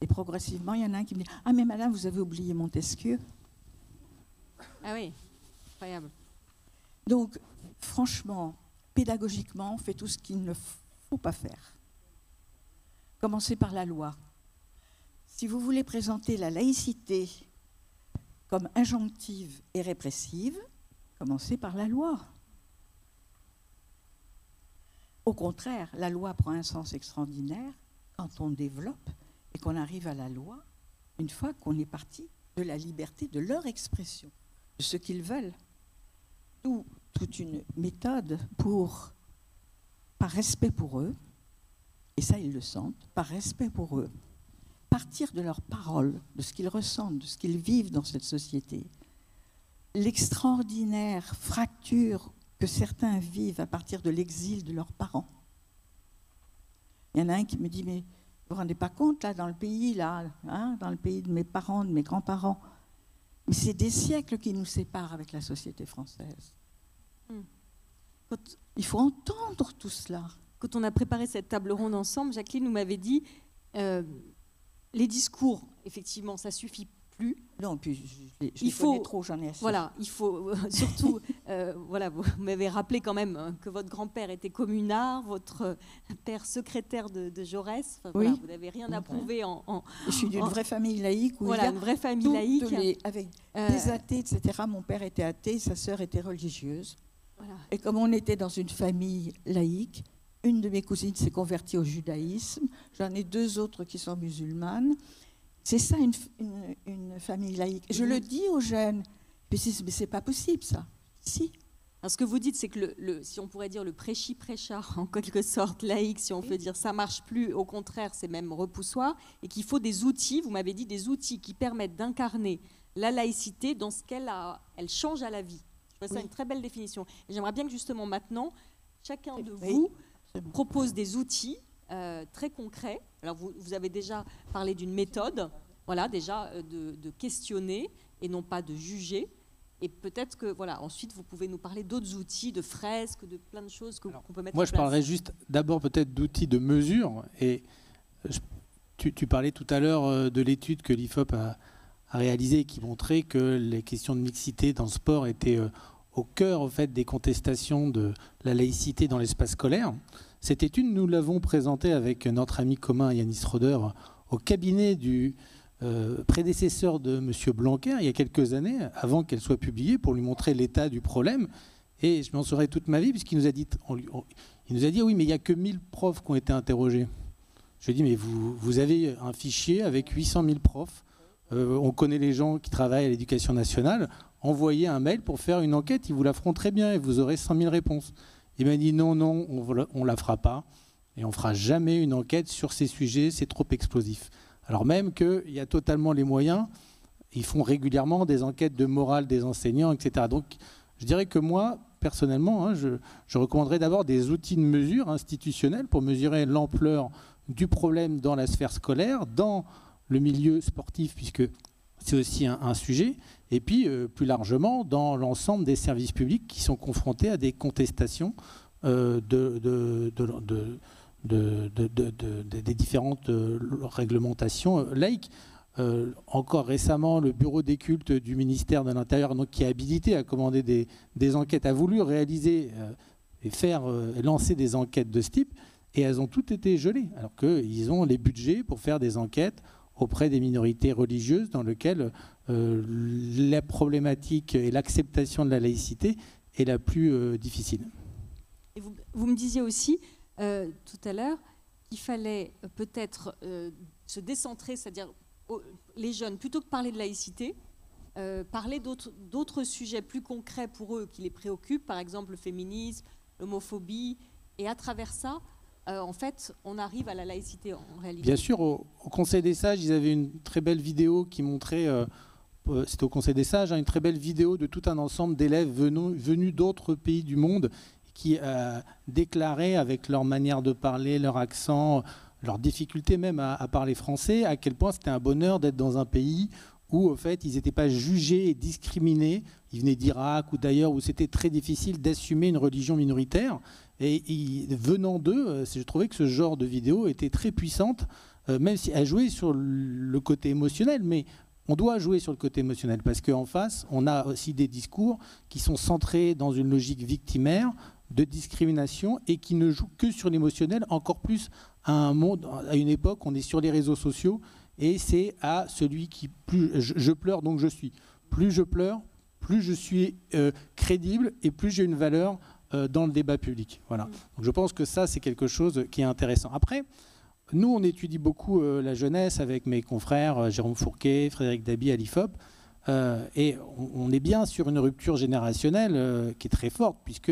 et progressivement, il y en a un qui me dit « Ah, mais madame, vous avez oublié Montesquieu ». Ah oui, incroyable. Donc, franchement, pédagogiquement, on fait tout ce qu'il ne faut pas faire. Commencez par la loi. Si vous voulez présenter la laïcité comme injonctive et répressive, commencez par la loi. Au contraire, la loi prend un sens extraordinaire quand on développe et qu'on arrive à la loi, une fois qu'on est parti de la liberté de leur expression, de ce qu'ils veulent. Toute une méthode par respect pour eux, et ça ils le sentent, par respect pour eux, partir de leurs paroles, de ce qu'ils ressentent, de ce qu'ils vivent dans cette société. L'extraordinaire fracture que certains vivent à partir de l'exil de leurs parents. Il y en a un qui me dit, mais vous ne vous rendez pas compte, là, dans le pays, dans le pays de mes parents, de mes grands-parents, mais c'est des siècles qui nous séparent avec la société française. Il faut entendre tout cela. Quand on a préparé cette table ronde ensemble, Jacqueline nous m'avait dit les discours, effectivement, ça suffit plus. Non, puis je les connais trop, j'en ai assez. Voilà, il faut surtout voilà, vous m'avez rappelé quand même que votre grand-père était communard, votre père secrétaire de Jaurès. Enfin, voilà, vous n'avez rien à prouver Je suis d'une vraie famille laïque. Où voilà, une vraie famille laïque. Avec des athées, etc. Mon père était athée, sa sœur était religieuse. Voilà. Et comme on était dans une famille laïque, une de mes cousines s'est convertie au judaïsme. J'en ai 2 autres qui sont musulmanes. C'est ça une famille laïque. Je le dis aux jeunes, mais c'est pas possible ça. Si. Alors, ce que vous dites, c'est que si on pourrait dire le prêchi-prêcha, en quelque sorte laïque, si on peut dire ça marche plus, au contraire, c'est même repoussoir, et qu'il faut des outils, vous m'avez dit, des outils qui permettent d'incarner la laïcité dans ce elle change à la vie. Je trouve ça une très belle définition. Et j'aimerais bien que justement maintenant, chacun de vous propose des outils très concrets. Alors vous avez déjà parlé d'une méthode, voilà, déjà de questionner et non pas de juger. Et peut-être que, voilà, ensuite, vous pouvez nous parler d'autres outils, de fresques, de plein de choses qu'on peut mettre en place. Moi, je parlerai juste d'abord peut-être d'outils de mesure. Et tu parlais tout à l'heure de l'étude que l'IFOP a réalisée et qui montrait que les questions de mixité dans le sport étaient au cœur, en fait, des contestations de la laïcité dans l'espace scolaire. Cette étude, nous l'avons présentée avec notre ami commun Yanis Roder au cabinet du prédécesseur de M. Blanquer il y a quelques années, avant qu'elle soit publiée, pour lui montrer l'état du problème. Et je m'en souviendrai toute ma vie, puisqu'il nous a dit, il nous a dit oui, mais il n'y a que 1000 profs qui ont été interrogés. Je lui ai dit, mais vous avez un fichier avec 800 000 profs. On connaît les gens qui travaillent à l'éducation nationale. Envoyez un mail pour faire une enquête, ils vous la feront très bien et vous aurez 100 000 réponses. Il m'a dit non, on ne la fera pas. Et on ne fera jamais une enquête sur ces sujets, c'est trop explosif. Alors même qu'il y a totalement les moyens, ils font régulièrement des enquêtes de morale des enseignants, etc. Donc je dirais que moi, personnellement, je recommanderais d'abord des outils de mesure institutionnels pour mesurer l'ampleur du problème dans la sphère scolaire, dans le milieu sportif, puisque c'est aussi un sujet, et puis plus largement dans l'ensemble des services publics qui sont confrontés à des contestations des différentes réglementations laïques. Encore récemment, le bureau des cultes du ministère de l'Intérieur, donc, qui est habilité à commander des enquêtes, a voulu réaliser et lancer des enquêtes de ce type, et elles ont toutes été gelées, alors qu'ils ont les budgets pour faire des enquêtes auprès des minorités religieuses dans lesquelles la problématique et l'acceptation de la laïcité est la plus difficile. Et vous me disiez aussi tout à l'heure qu'il fallait peut-être se décentrer, c'est-à-dire les jeunes, plutôt que parler de laïcité, parler d'autres sujets plus concrets pour eux qui les préoccupent, par exemple le féminisme, l'homophobie, et à travers ça, en fait, on arrive à la laïcité en réalité. Bien sûr, au Conseil des sages, ils avaient une très belle vidéo qui montrait, c'était au Conseil des sages, une très belle vidéo de tout un ensemble d'élèves venus d'autres pays du monde qui déclaraient avec leur manière de parler, leur accent, leur difficulté même à parler français, à quel point c'était un bonheur d'être dans un pays où, en fait, ils n'étaient pas jugés et discriminés. Ils venaient d'Irak ou d'ailleurs, où c'était très difficile d'assumer une religion minoritaire. Et venant d'eux, je trouvais que ce genre de vidéo était très puissante, même si elle jouait sur le côté émotionnel, mais on doit jouer sur le côté émotionnel, parce qu'en face, on a aussi des discours qui sont centrés dans une logique victimaire, de discrimination, et qui ne jouent que sur l'émotionnel, encore plus à une époque où on est sur les réseaux sociaux, et c'est à celui qui... je pleure, donc je suis. Plus je pleure, plus je suis crédible, et plus j'ai une valeur dans le débat public. Voilà. Donc je pense que ça, c'est quelque chose qui est intéressant. Après, nous, on étudie beaucoup la jeunesse avec mes confrères Jérôme Fourquet, Frédéric Dabi à l'IFOP, et on est bien sur une rupture générationnelle qui est très forte, puisque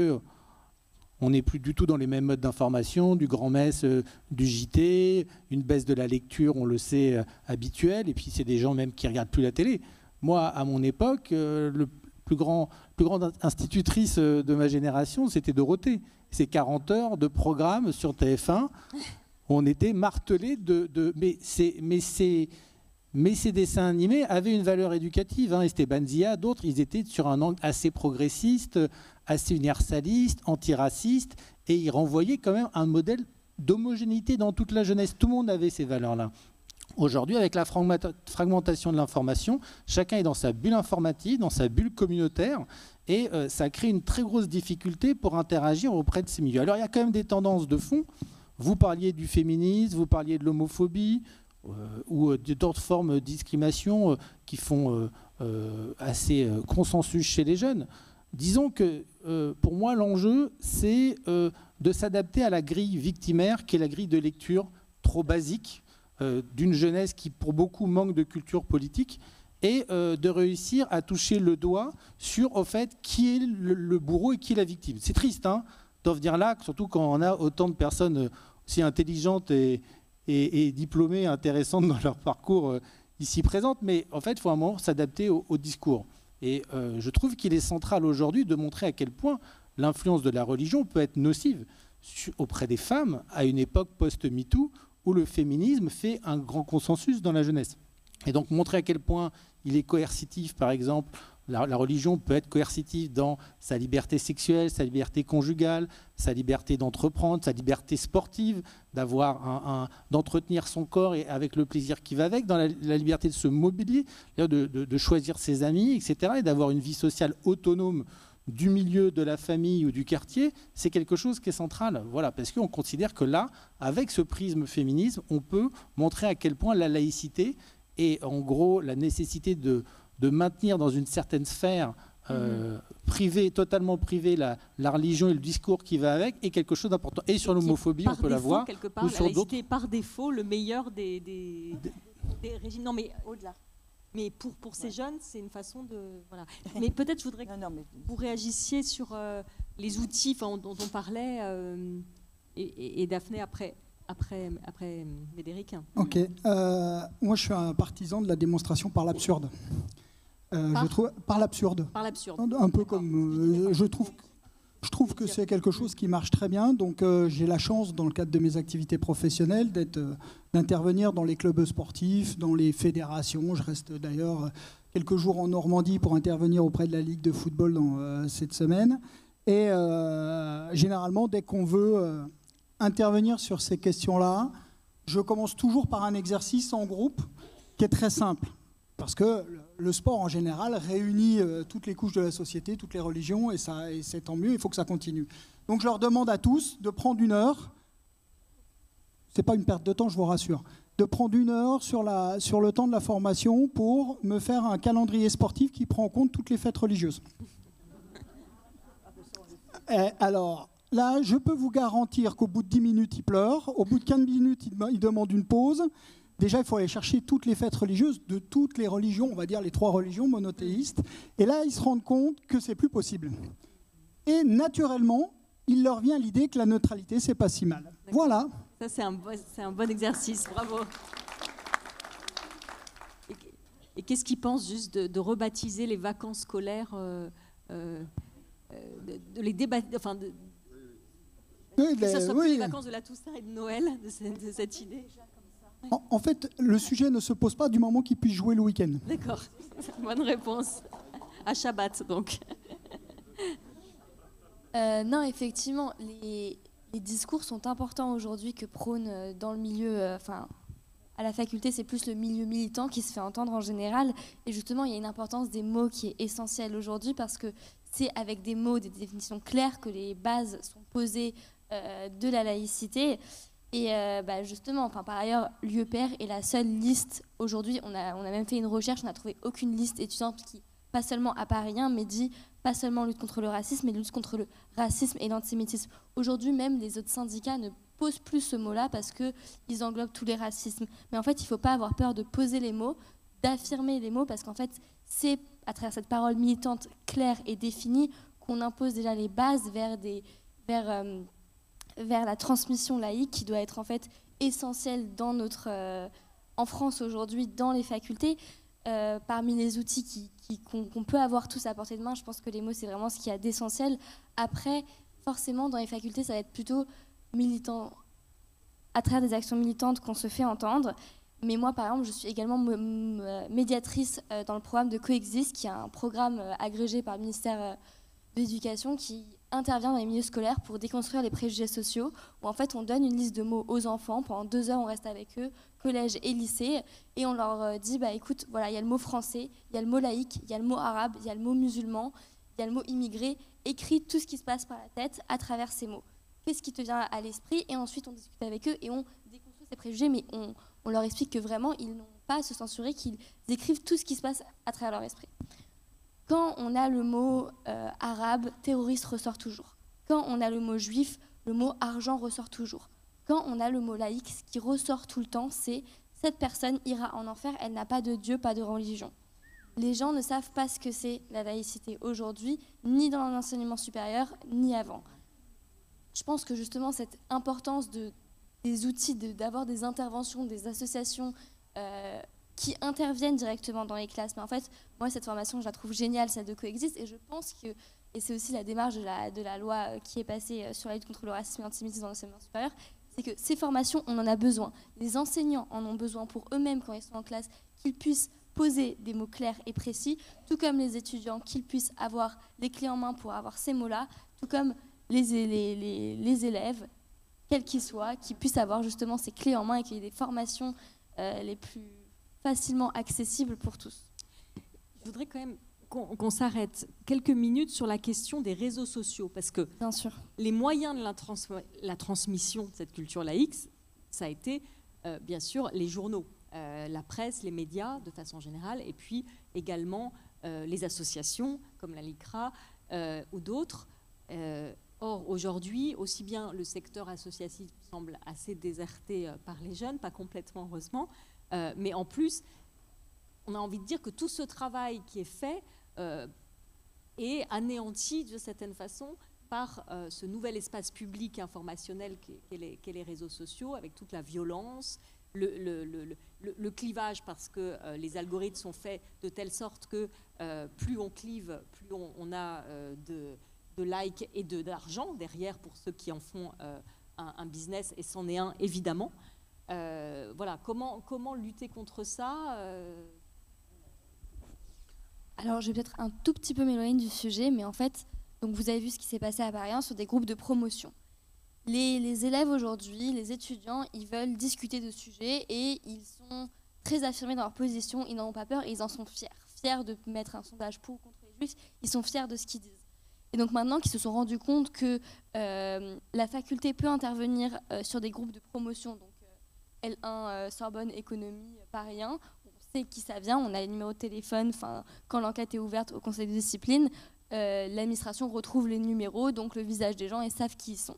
on n'est plus du tout dans les mêmes modes d'information, du grand-messe, du JT, une baisse de la lecture, on le sait, habituelle, et puis c'est des gens même qui ne regardent plus la télé. Moi, à mon époque, le plus grande institutrice de ma génération, c'était Dorothée. C'est 40 heures de programme sur TF1. On était martelés mais ces dessins animés avaient une valeur éducative. Esteban Zia, d'autres, ils étaient sur un angle assez progressiste, assez universaliste, antiraciste, et ils renvoyaient quand même un modèle d'homogénéité dans toute la jeunesse. Tout le monde avait ces valeurs-là. Aujourd'hui, avec la fragmentation de l'information, chacun est dans sa bulle informative, dans sa bulle communautaire, Et ça crée une très grosse difficulté pour interagir auprès de ces milieux. Alors il y a quand même des tendances de fond. Vous parliez du féminisme, vous parliez de l'homophobie ou d'autres formes de discrimination qui font assez consensus chez les jeunes. Disons que pour moi, l'enjeu, c'est de s'adapter à la grille victimaire, qui est la grille de lecture trop basique d'une jeunesse qui, pour beaucoup, manque de culture politique, et de réussir à toucher le doigt sur, au fait, qui est le bourreau et qui est la victime. C'est triste, hein, d'en venir là, surtout quand on a autant de personnes aussi intelligentes et diplômées, intéressantes dans leur parcours ici présentes, mais en fait, il faut à un moment s'adapter au discours. Et je trouve qu'il est central aujourd'hui de montrer à quel point l'influence de la religion peut être nocive auprès des femmes à une époque post-MeToo où le féminisme fait un grand consensus dans la jeunesse. Et donc montrer à quel point il est coercitif, par exemple, la religion peut être coercitive dans sa liberté sexuelle, sa liberté conjugale, sa liberté d'entreprendre, sa liberté sportive, d'entretenir son corps et avec le plaisir qui va avec, dans la liberté de se mobiliser, de choisir ses amis, etc., et d'avoir une vie sociale autonome du milieu, de la famille ou du quartier, c'est quelque chose qui est central. Voilà, parce qu'on considère que là, avec ce prisme féminisme, on peut montrer à quel point la laïcité et en gros la nécessité de maintenir dans une certaine sphère privée, totalement privée, la religion et le discours qui va avec est quelque chose d'important. Et sur l'homophobie, on peut la voir. Quelque part, la laïcité est par défaut le meilleur des régimes. Non, mais au-delà. Mais pour ces jeunes, c'est une façon de... Voilà. Mais peut-être je voudrais que vous réagissiez sur les outils dont on parlait et Daphné après Médéric. Ok. Moi, je suis un partisan de la démonstration par l'absurde. Je trouve par l'absurde. Par l'absurde. Un peu comme je trouve que c'est quelque chose qui marche très bien. Donc j'ai la chance, dans le cadre de mes activités professionnelles, d'intervenir dans les clubs sportifs, dans les fédérations. Je reste d'ailleurs quelques jours en Normandie pour intervenir auprès de la Ligue de football cette semaine. Et généralement, dès qu'on veut intervenir sur ces questions-là, je commence toujours par un exercice en groupe qui est très simple. Parce que le sport, en général, réunit toutes les couches de la société, toutes les religions, et c'est tant mieux, il faut que ça continue. Donc je leur demande à tous de prendre 1 heure, c'est pas une perte de temps, je vous rassure, de prendre 1 heure sur le temps de la formation pour me faire un calendrier sportif qui prend en compte toutes les fêtes religieuses. Et alors, là, je peux vous garantir qu'au bout de 10 minutes, ils pleurent, au bout de 15 minutes, ils demandent une pause. Déjà, il faut aller chercher toutes les fêtes religieuses de toutes les religions, on va dire les 3 religions monothéistes. Et là, ils se rendent compte que c'est plus possible. Et naturellement, il leur vient l'idée que la neutralité, c'est pas si mal. Voilà. Ça, c'est un bon exercice. Bravo. Et qu'est-ce qu'ils pensent juste de rebaptiser les vacances scolaires, de les débattre, enfin, que ce soit plus les vacances de la Toussaint et de Noël, de cette idée. En fait, le sujet ne se pose pas du moment qu'ils puissent jouer le week-end. D'accord, bonne réponse. À Shabbat, donc. Non, effectivement, les discours sont importants aujourd'hui que prône dans le milieu... à la faculté, c'est plus le milieu militant qui se fait entendre en général. Et justement, il y a une importance des mots qui est essentielle aujourd'hui parce que c'est avec des mots, des définitions claires que les bases sont posées de la laïcité. Et justement, par ailleurs, l'UEPR est la seule liste aujourd'hui. On a même fait une recherche, on n'a trouvé aucune liste étudiante qui, pas seulement à Paris 1, mais dit pas seulement lutte contre le racisme, mais lutte contre le racisme et l'antisémitisme. Aujourd'hui, même les autres syndicats ne posent plus ce mot-là parce qu'ils englobent tous les racismes. Mais en fait, il ne faut pas avoir peur de poser les mots, d'affirmer les mots, parce qu'en fait, c'est à travers cette parole militante claire et définie qu'on impose déjà les bases vers la transmission laïque qui doit être en fait essentielle en France aujourd'hui dans les facultés. Parmi les outils qu'on peut avoir tous à portée de main, je pense que les mots c'est vraiment ce qu'il y a d'essentiel. Après, forcément dans les facultés ça va être plutôt militant, à travers des actions militantes qu'on se fait entendre. Mais moi par exemple je suis également médiatrice dans le programme de Coexist, qui est un programme agrégé par le ministère de l'Éducation qui intervient dans les milieux scolaires pour déconstruire les préjugés sociaux, où en fait on donne une liste de mots aux enfants, pendant 2 heures on reste avec eux, collège et lycée, et on leur dit écoute, voilà, il y a le mot français, il y a le mot laïque, il y a le mot arabe, il y a le mot musulman, il y a le mot immigré, écrit tout ce qui se passe par la tête à travers ces mots. Qu'est-ce qui te vient à l'esprit? Et ensuite, on discute avec eux et on déconstruit ces préjugés, mais on leur explique que vraiment, ils n'ont pas à se censurer, qu'ils écrivent tout ce qui se passe à travers leur esprit. Quand on a le mot arabe, terroriste ressort toujours. Quand on a le mot juif, le mot argent ressort toujours. Quand on a le mot laïque, ce qui ressort tout le temps, c'est cette personne ira en enfer, elle n'a pas de Dieu, pas de religion. Les gens ne savent pas ce que c'est la laïcité aujourd'hui, ni dans l'enseignement supérieur, ni avant. Je pense que justement cette importance des outils, d'avoir des interventions, des associations qui interviennent directement dans les classes. Mais en fait, moi, cette formation, je la trouve géniale, celle de Coexiste, et je pense que, et c'est aussi la démarche de la loi qui est passée sur la lutte contre le racisme et l'antisémitisme dans l'enseignement supérieur, c'est que ces formations, on en a besoin. Les enseignants en ont besoin pour eux-mêmes quand ils sont en classe, qu'ils puissent poser des mots clairs et précis, tout comme les étudiants, qu'ils puissent avoir les clés en main pour avoir ces mots-là, tout comme les élèves, quels qu'ils soient, qui puissent avoir justement ces clés en main et qu'il y ait des formations les plus facilement accessibles pour tous. Je voudrais quand même qu'on s'arrête quelques minutes sur la question des réseaux sociaux, parce que bien sûr, les moyens de la transmission de cette culture laïque, ça a été bien sûr les journaux, la presse, les médias de façon générale, et puis également les associations comme la LICRA ou d'autres. Or, aujourd'hui, aussi bien le secteur associatif semble assez déserté par les jeunes, pas complètement heureusement, mais en plus, on a envie de dire que tout ce travail qui est fait est anéanti de certaine façon par ce nouvel espace public informationnel qu'est les réseaux sociaux, avec toute la violence, le clivage, parce que les algorithmes sont faits de telle sorte que plus on clive, plus on a de likes et d'argent derrière pour ceux qui en font un business, et c'en est un évidemment. Voilà, comment lutter contre ça Alors, je vais peut-être un tout petit peu m'éloigner du sujet, mais en fait, donc vous avez vu ce qui s'est passé à Paris 1 sur des groupes de promotion. Les élèves aujourd'hui, les étudiants, ils veulent discuter de sujets et ils sont très affirmés dans leur position, ils n'en ont pas peur et ils en sont fiers. Fiers de mettre un sondage pour ou contre les juifs, ils sont fiers de ce qu'ils disent. Et donc maintenant qu'ils se sont rendus compte que la faculté peut intervenir sur des groupes de promotion, donc L1, Sorbonne, Économie, Paris 1, on sait qui ça vient, on a les numéros de téléphone, quand l'enquête est ouverte au conseil de discipline, l'administration retrouve les numéros, donc le visage des gens, et savent qui ils sont.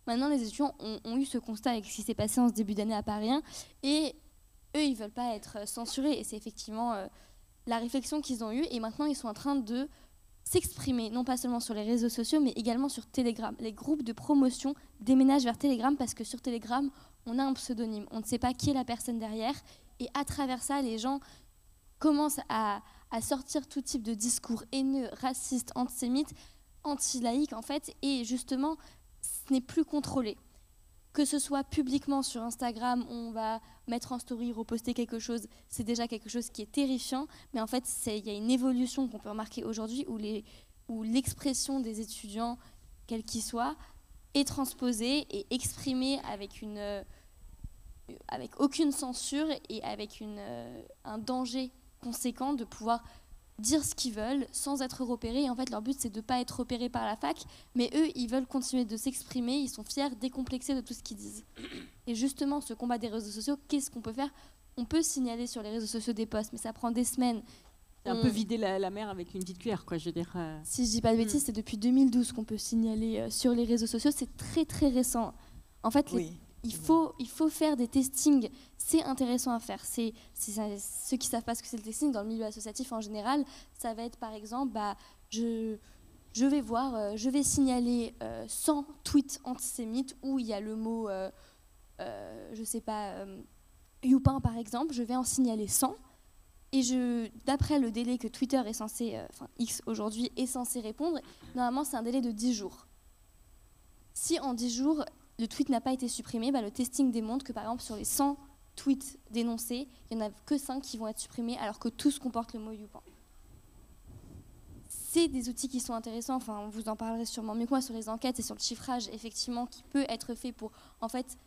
Maintenant, les étudiants ont eu ce constat avec ce qui s'est passé en ce début d'année à Paris 1, et eux, ils ne veulent pas être censurés, et c'est effectivement la réflexion qu'ils ont eue, et maintenant, ils sont en train de s'exprimer, non pas seulement sur les réseaux sociaux, mais également sur Telegram. Les groupes de promotion déménagent vers Telegram parce que sur Telegram, on a un pseudonyme. On ne sait pas qui est la personne derrière. Et à travers ça, les gens commencent à sortir tout type de discours haineux, racistes, antisémites, anti-laïques, en fait. Et justement, ce n'est plus contrôlé. Que ce soit publiquement sur Instagram, on va mettre en story, reposter quelque chose, c'est déjà quelque chose qui est terrifiant. Mais en fait, il y a une évolution qu'on peut remarquer aujourd'hui où l'expression des étudiants, quelle qu'ils soient, est transposée et exprimée avec aucune censure et avec un danger conséquent de pouvoir dire ce qu'ils veulent sans être repérés. Et en fait, leur but, c'est de ne pas être repérés par la fac, mais eux, ils veulent continuer de s'exprimer, ils sont fiers, décomplexés de tout ce qu'ils disent. Et justement, ce combat des réseaux sociaux, qu'est-ce qu'on peut faire? On peut signaler sur les réseaux sociaux des posts, mais ça prend des semaines. C'est un peu vider la mer avec une petite cuillère, quoi, je veux dire. Si je dis pas de bêtises, c'est depuis 2012 qu'on peut signaler sur les réseaux sociaux. C'est très, très récent. En fait, oui. Il faut faire des testings, c'est intéressant à faire. Ceux qui ne savent pas ce que c'est le testing, dans le milieu associatif en général, ça va être par exemple, je vais signaler 100 tweets antisémites où il y a le mot, Youpin par exemple, je vais en signaler 100. Et d'après le délai que Twitter est censé, X aujourd'hui, est censé répondre, normalement c'est un délai de 10 jours. Si en 10 jours, le tweet n'a pas été supprimé, le testing démontre que par exemple sur les 100 tweets dénoncés, il n'y en a que 5 qui vont être supprimés alors que tous comportent le mot Youpin. C'est des outils qui sont intéressants, vous en parlerez sûrement mieux que moi sur les enquêtes et sur le chiffrage effectivement qui peut être fait pour en fait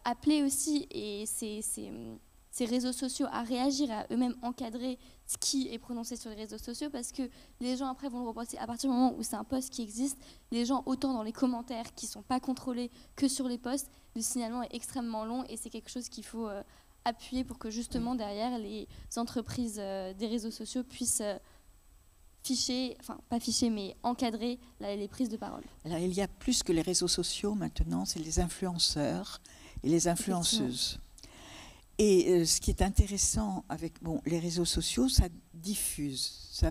appeler aussi, et c'est ces réseaux sociaux à réagir, à eux-mêmes encadrer ce qui est prononcé sur les réseaux sociaux, parce que les gens après vont le repenser. À partir du moment où c'est un post qui existe, les gens, autant dans les commentaires qui ne sont pas contrôlés que sur les posts, le signalement est extrêmement long et c'est quelque chose qu'il faut appuyer pour que justement derrière les entreprises des réseaux sociaux puissent ficher, enfin pas ficher, mais encadrer les prises de parole. Alors, il y a plus que les réseaux sociaux maintenant, c'est les influenceurs et les influenceuses. Et ce qui est intéressant avec les réseaux sociaux, ça diffuse, ça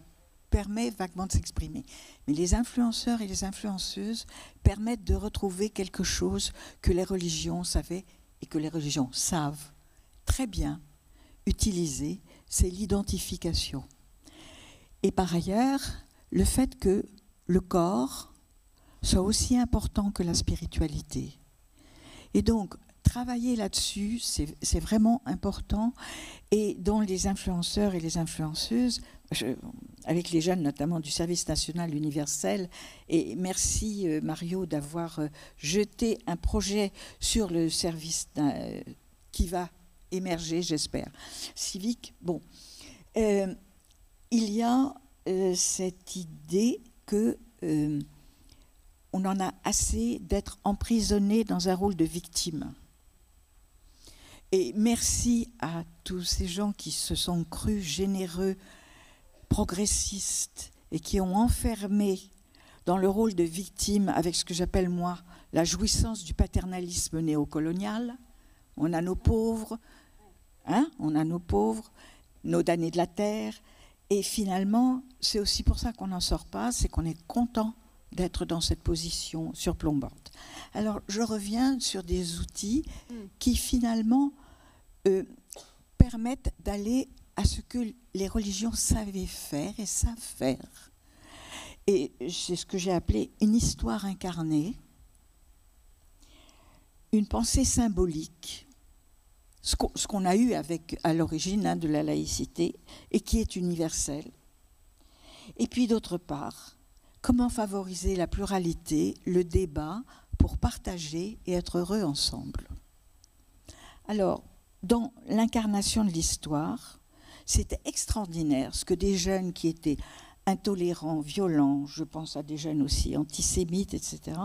permet vaguement de s'exprimer. Mais les influenceurs et les influenceuses permettent de retrouver quelque chose que les religions savaient et que les religions savent très bien utiliser, c'est l'identification. Et par ailleurs, le fait que le corps soit aussi important que la spiritualité. Et donc, travailler là-dessus, c'est vraiment important. Et dont les influenceurs et les influenceuses, avec les jeunes notamment du service national universel, et merci Mario d'avoir jeté un projet sur le service qui va émerger, j'espère, civique. Bon, il y a cette idée que on en a assez d'être emprisonné dans un rôle de victime. Et merci à tous ces gens qui se sont crus généreux, progressistes, et qui ont enfermé dans le rôle de victime avec ce que j'appelle, moi, la jouissance du paternalisme néocolonial. On a nos pauvres, on a nos pauvres, nos damnés de la terre. Et finalement, c'est aussi pour ça qu'on n'en sort pas, c'est qu'on est content d'être dans cette position surplombante. Alors, je reviens sur des outils qui, finalement, permettent d'aller à ce que les religions savaient faire et savent faire. Et c'est ce que j'ai appelé une histoire incarnée, une pensée symbolique, ce qu'on a eu à l'origine de la laïcité et qui est universel. Et puis, d'autre part, comment favoriser la pluralité, le débat, pour partager et être heureux ensemble. Alors, dans l'incarnation de l'histoire, c'était extraordinaire ce que des jeunes qui étaient intolérants, violents, je pense à des jeunes aussi antisémites, etc.,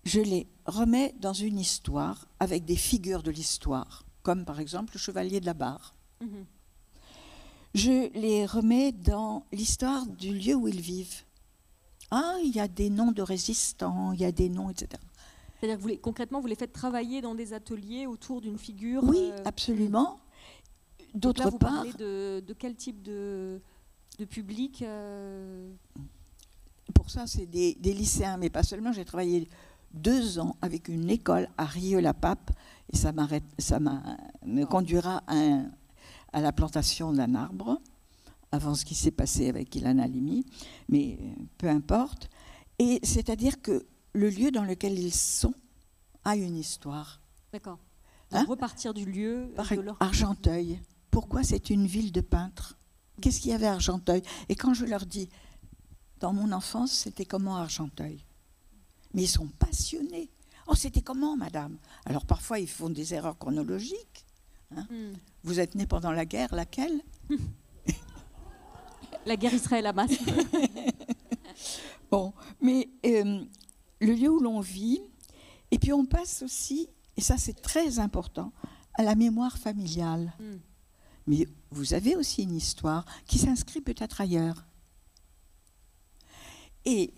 je les remets dans une histoire avec des figures de l'histoire, comme par exemple le chevalier de la Barre. Mmh. Je les remets dans l'histoire du lieu où ils vivent. Ah, il y a des noms de résistants, il y a des noms, etc. C'est-à-dire que concrètement, vous les faites travailler dans des ateliers autour d'une figure. Oui, absolument. D'autre part, vous parlez de quel type de public Pour ça, c'est des lycéens, mais pas seulement. J'ai travaillé 2 ans avec une école à Rieux-la-Pape, et ça me conduira à la plantation d'un arbre, avant ce qui s'est passé avec Ilan Halimi, mais peu importe. Et c'est-à-dire que le lieu dans lequel ils sont a une histoire. D'accord. Repartir du lieu. Argenteuil. Pourquoi c'est une ville de peintres? Qu'est-ce qu'il y avait à Argenteuil? Et quand je leur dis, dans mon enfance, c'était comment Argenteuil? Mais ils sont passionnés. Oh, c'était comment, madame? Alors parfois, ils font des erreurs chronologiques. Vous êtes née pendant la guerre, laquelle? La guerre Israël-Hamas. Bon, mais le lieu où l'on vit, et puis on passe aussi, et ça c'est très important, à la mémoire familiale. Mais vous avez aussi une histoire qui s'inscrit peut-être ailleurs. Et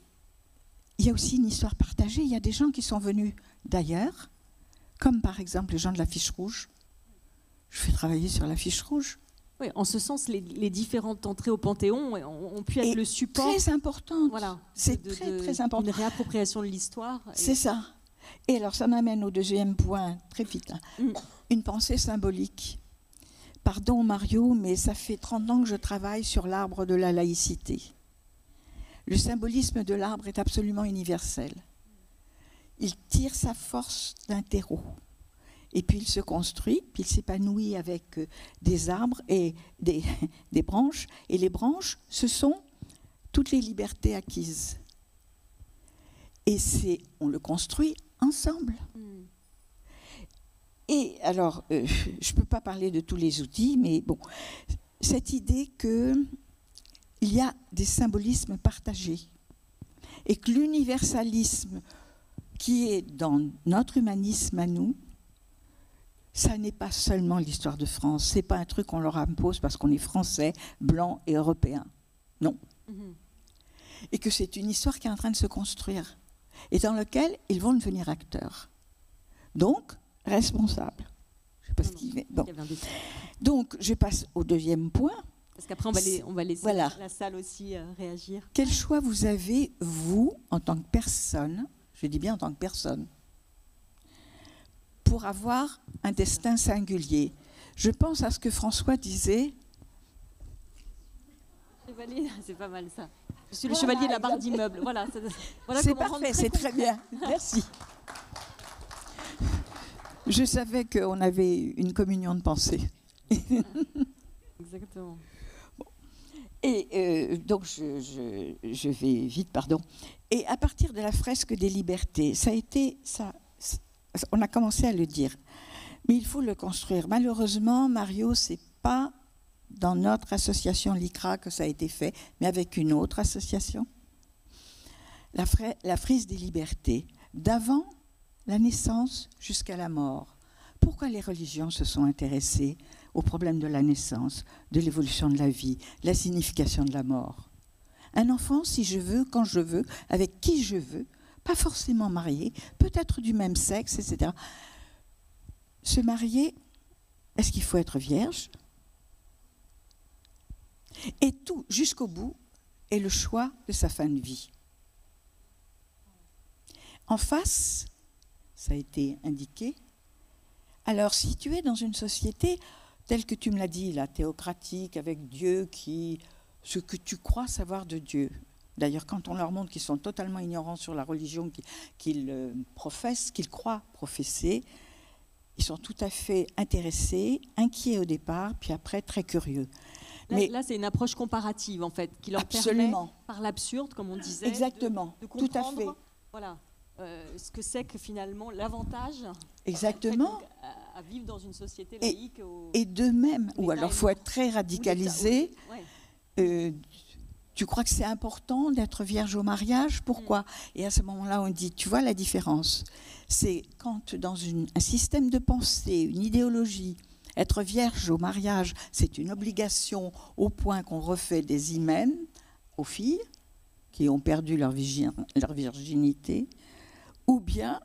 il y a aussi une histoire partagée. Il y a des gens qui sont venus d'ailleurs, comme par exemple les gens de la Fiche Rouge. Je fais travailler sur la Fiche Rouge. Oui, en ce sens, les différentes entrées au Panthéon ont pu être le support. Très importante. Voilà. C'est très important. Une réappropriation de l'histoire. C'est ça. Et alors, ça m'amène au deuxième point, très vite. Une pensée symbolique. Pardon, Mario, mais ça fait 30 ans que je travaille sur l'arbre de la laïcité. Le symbolisme de l'arbre est absolument universel. Il tire sa force d'un terreau. Et puis il se construit, puis il s'épanouit avec des arbres et des branches. Et les branches, ce sont toutes les libertés acquises. Et on le construit ensemble. Et alors, je ne peux pas parler de tous les outils, mais bon, cette idée qu'il y a des symbolismes partagés et que l'universalisme qui est dans notre humanisme à nous, ça n'est pas seulement l'histoire de France, ce n'est pas un truc qu'on leur impose parce qu'on est français, blanc et européen. Non. Et que c'est une histoire qui est en train de se construire et dans laquelle ils vont devenir acteurs. Donc, responsables. Je sais pas ce qu'il est. Bon. Donc, je passe au deuxième point. Parce qu'après, on va laisser voilà. La salle aussi réagir. Quel choix vous avez, vous, en tant que personne, je dis bien en tant que personne, pour avoir un destin singulier? Je pense à ce que François disait. Chevalier, c'est pas mal ça. Je suis le chevalier de la barre d'immeuble. Voilà, c'est parfait, c'est très bien. Merci. Je savais qu'on avait une communion de pensée. Exactement. Bon. Et donc, je vais vite, pardon. Et à partir de la fresque des libertés, ça a été ça. On a commencé à le dire, mais il faut le construire. Malheureusement, Mario, c'est pas dans notre association l'ICRA que ça a été fait, mais avec une autre association. La frise des libertés, d'avant la naissance jusqu'à la mort. Pourquoi les religions se sont intéressées au problème de la naissance, de l'évolution de la vie, la signification de la mort? Un enfant, si je veux, quand je veux, avec qui je veux, pas forcément marié, peut-être du même sexe, etc. Se marier, est-ce qu'il faut être vierge? Et tout, jusqu'au bout, est le choix de sa fin de vie. En face, ça a été indiqué, alors si tu es dans une société telle que tu me l'as dit, la théocratique, avec Dieu, ce que tu crois savoir de Dieu. D'ailleurs, quand on leur montre qu'ils sont totalement ignorants sur la religion qu'ils professent, qu'ils croient professer, ils sont tout à fait intéressés, inquiets au départ, puis après très curieux. Là, c'est une approche comparative, en fait, qui leur permet, par l'absurde, comme on disait, exactement, de comprendre, tout à fait. Voilà, ce que c'est que finalement l'avantage exactement. À vivre dans une société laïque. Et de même, ou alors il faut être très radicalisé. Tu crois que c'est important d'être vierge au mariage? Pourquoi? Et à ce moment-là, on dit, tu vois la différence? C'est quand dans un système de pensée, une idéologie, être vierge au mariage, c'est une obligation au point qu'on refait des hymens aux filles qui ont perdu leur virginité, ou bien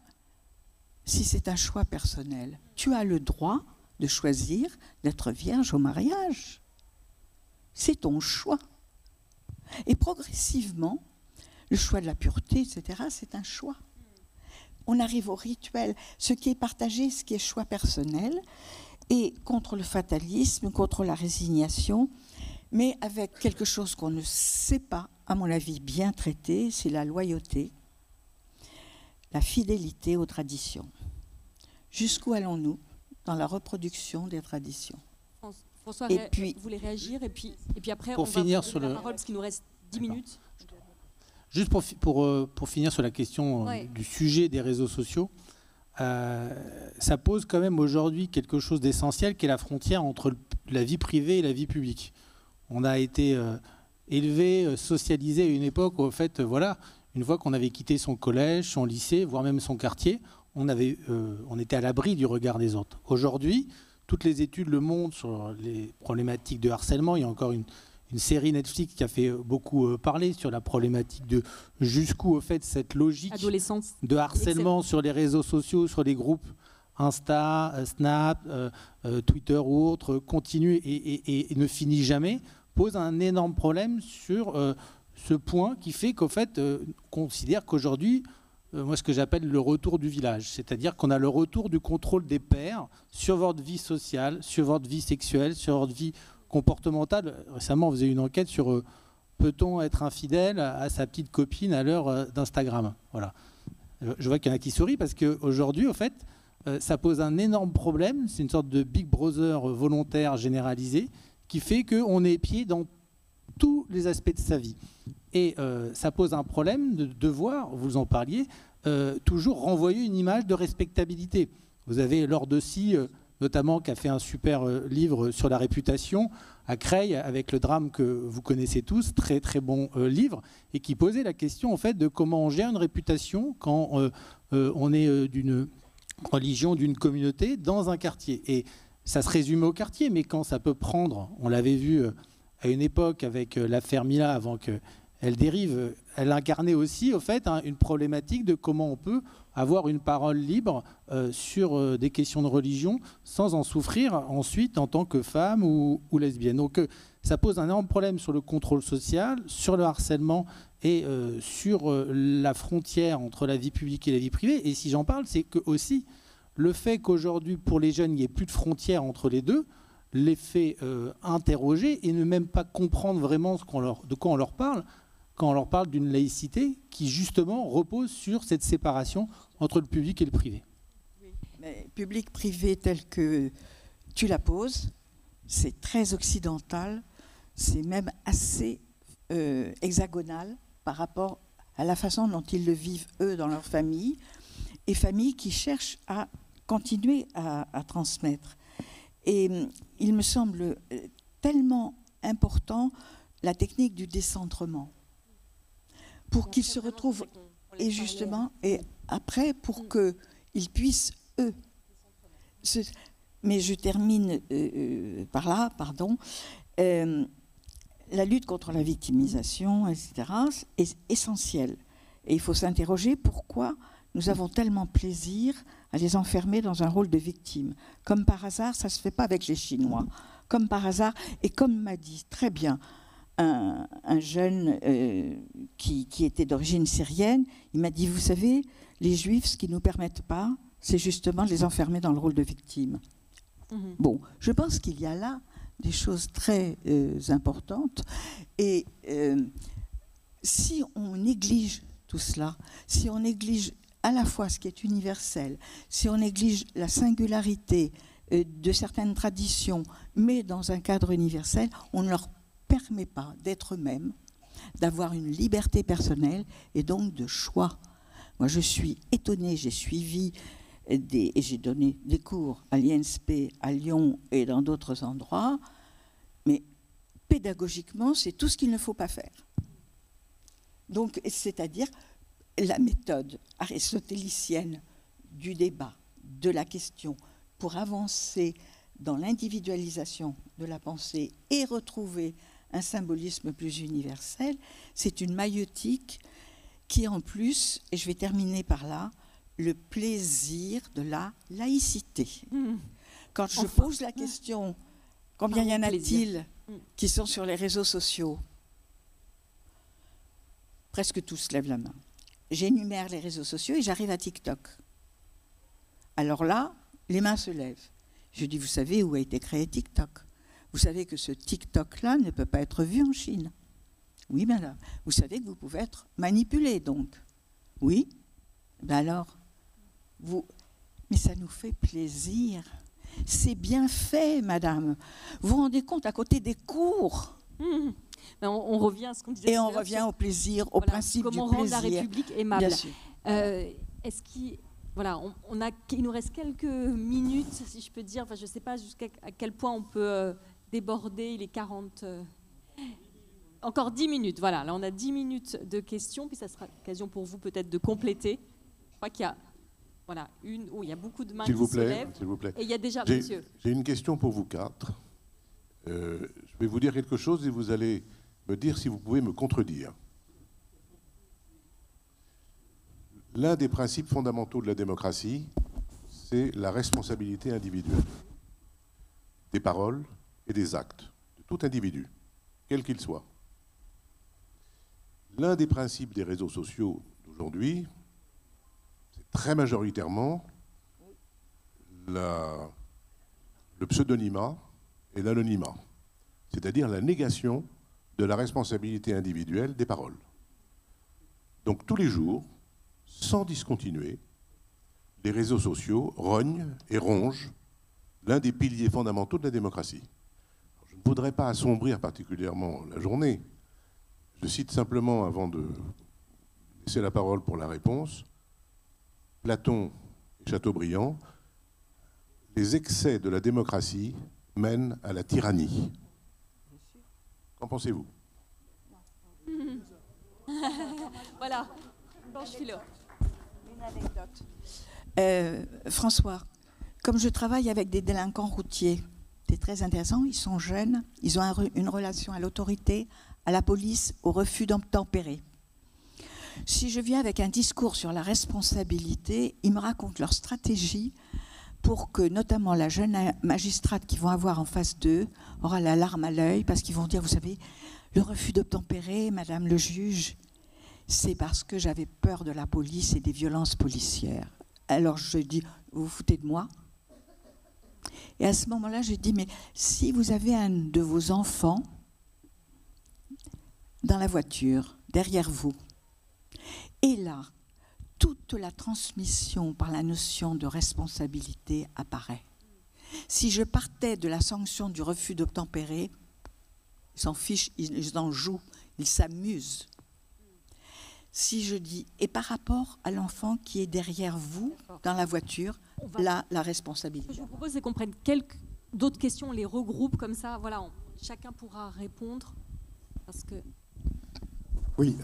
si c'est un choix personnel. Tu as le droit de choisir d'être vierge au mariage. C'est ton choix. Et progressivement, le choix de la pureté, etc., c'est un choix. On arrive au rituel, ce qui est partagé, ce qui est choix personnel, et contre le fatalisme, contre la résignation, mais avec quelque chose qu'on ne sait pas, à mon avis, bien traiter, c'est la loyauté, la fidélité aux traditions. Jusqu'où allons-nous dans la reproduction des traditions? François, vous voulez réagir et puis après, pour finir sur la parole, parce qu'il nous reste 10 minutes. Juste pour finir sur la question du sujet des réseaux sociaux, ça pose quand même aujourd'hui quelque chose d'essentiel qui est la frontière entre la vie privée et la vie publique. On a été élevé, socialisé à une époque où, en fait, voilà, une fois qu'on avait quitté son collège, son lycée, voire même son quartier, on était à l'abri du regard des autres. Aujourd'hui, toutes les études le montrent sur les problématiques de harcèlement. Il y a encore une série Netflix qui a fait beaucoup parler sur la problématique de jusqu'où, au fait, cette logique de harcèlement sur les réseaux sociaux, sur les groupes Insta, Snap, Twitter ou autres, continue et ne finit jamais, pose un énorme problème sur ce point qui fait qu'au fait, on considère qu'aujourd'hui, moi, ce que j'appelle le retour du village, c'est-à-dire qu'on a le retour du contrôle des pairs sur votre vie sociale, sur votre vie sexuelle, sur votre vie comportementale. Récemment, on faisait une enquête sur peut-on être infidèle à sa petite copine à l'heure d'Instagram. Voilà. Je vois qu'il y en a qui sourient parce qu'aujourd'hui, au fait, ça pose un énorme problème. C'est une sorte de Big Brother volontaire généralisé qui fait qu'on est épié dans tous les aspects de sa vie. Et ça pose un problème de devoir, vous en parliez, toujours renvoyer une image de respectabilité. Vous avez Laure Dessy, notamment, qui a fait un super livre sur la réputation à Creil, avec le drame que vous connaissez tous, très très bon livre, et qui posait la question en fait de comment on gère une réputation quand on est d'une religion, d'une communauté dans un quartier. Et ça se résume au quartier, mais quand ça peut prendre, on l'avait vu à une époque avec l'affaire Mila, avant qu'elle dérive, elle incarnait aussi au fait une problématique de comment on peut avoir une parole libre sur des questions de religion sans en souffrir ensuite en tant que femme ou lesbienne. Donc ça pose un énorme problème sur le contrôle social, sur le harcèlement et sur la frontière entre la vie publique et la vie privée. Et si j'en parle, c'est que aussi le fait qu'aujourd'hui, pour les jeunes, il n'y ait plus de frontières entre les deux, les fait interroger et ne même pas comprendre vraiment de quoi on leur parle, quand on leur parle d'une laïcité qui, justement, repose sur cette séparation entre le public et le privé. Mais public-privé tel que tu la poses, c'est très occidental, c'est même assez hexagonal par rapport à la façon dont ils le vivent, eux, dans leur famille, et familles qui cherchent à continuer à transmettre. Et il me semble tellement important la technique du décentrement pour qu'ils se retrouvent, et justement, et après pour qu'ils puissent, eux, mais je termine par là, pardon, la lutte contre la victimisation, etc., est essentielle. Et il faut s'interroger pourquoi nous avons tellement plaisir à les enfermer dans un rôle de victime. Comme par hasard, ça ne se fait pas avec les Chinois. Comme par hasard, et comme m'a dit très bien un jeune qui était d'origine syrienne, il m'a dit, vous savez, les Juifs, ce qu'ils ne nous permettent pas, c'est justement de les enfermer dans le rôle de victime. Bon, je pense qu'il y a là des choses très importantes. Et si on néglige tout cela, si on néglige à la fois ce qui est universel, si on néglige la singularité de certaines traditions, mais dans un cadre universel, on ne leur permet pas d'être eux-mêmes, d'avoir une liberté personnelle et donc de choix. Moi, je suis étonnée, j'ai suivi et j'ai donné des cours à l'INSP, à Lyon et dans d'autres endroits, mais pédagogiquement, c'est tout ce qu'il ne faut pas faire. Donc, c'est-à-dire la méthode aristotélicienne du débat, de la question, pour avancer dans l'individualisation de la pensée et retrouver un symbolisme plus universel, c'est une maïeutique qui, en plus, et je vais terminer par là, le plaisir de la laïcité. Quand je pose la question, combien y en a-t-il qui sont sur les réseaux sociaux? Presque tous lèvent la main. J'énumère les réseaux sociaux et j'arrive à TikTok. Alors là, les mains se lèvent. Je dis, vous savez où a été créé TikTok? Vous savez que ce TikTok-là ne peut pas être vu en Chine. Oui, ben là, vous savez que vous pouvez être manipulé, donc. Oui, ben alors, mais ça nous fait plaisir. C'est bien fait, madame. Vous vous rendez compte, à côté des cours. On revient à ce qu'on disait. Et on revient au plaisir, au principe du plaisir. Comment rendre la République aimable. Bien sûr. Est-ce qu'il... Voilà, il nous reste quelques minutes, si je peux dire. Enfin, je ne sais pas jusqu'à quel point on peut déborder les 40... Encore 10 minutes, voilà. Là, on a 10 minutes de questions, puis ça sera l'occasion pour vous peut-être de compléter. Je crois qu'il y a... Voilà, il y a beaucoup de mains qui se lèvent. S'il vous plaît. Et il y a déjà, monsieur. J'ai une question pour vous quatre. Je vais vous dire quelque chose et vous allez me dire si vous pouvez me contredire. L'un des principes fondamentaux de la démocratie, c'est la responsabilité individuelle des paroles et des actes de tout individu, quel qu'il soit. L'un des principes des réseaux sociaux d'aujourd'hui, c'est très majoritairement le pseudonymat et l'anonymat, c'est-à-dire la négation de la responsabilité individuelle des paroles. Donc tous les jours, sans discontinuer, les réseaux sociaux rognent et rongent l'un des piliers fondamentaux de la démocratie. Je ne voudrais pas assombrir particulièrement la journée. Je cite simplement, avant de laisser la parole pour la réponse, Platon et Chateaubriand, les excès de la démocratie mènent à la tyrannie. Qu'en pensez-vous? Voilà, Blanche Philo. Une anecdote. François, comme je travaille avec des délinquants routiers, c'est très intéressant, ils sont jeunes, ils ont une relation à l'autorité, à la police, au refus d'obtempérer. Si je viens avec un discours sur la responsabilité, ils me racontent leur stratégie pour que notamment la jeune magistrate qu'ils vont avoir en face d'eux aura la larme à l'œil, parce qu'ils vont dire, vous savez, le refus d'obtempérer, madame le juge, c'est parce que j'avais peur de la police et des violences policières. Alors je dis, vous vous foutez de moi? Et à ce moment-là, je dis, mais si vous avez un de vos enfants dans la voiture, derrière vous, et là, toute la transmission par la notion de responsabilité apparaît. Si je partais de la sanction du refus d'obtempérer, ils s'en fichent, ils en jouent, ils s'amusent. Si je dis, et par rapport à l'enfant qui est derrière vous, dans la voiture, là, la responsabilité. Ce que je vous propose, c'est qu'on prenne d'autres questions, on les regroupe comme ça, voilà, chacun pourra répondre. Parce que... Oui,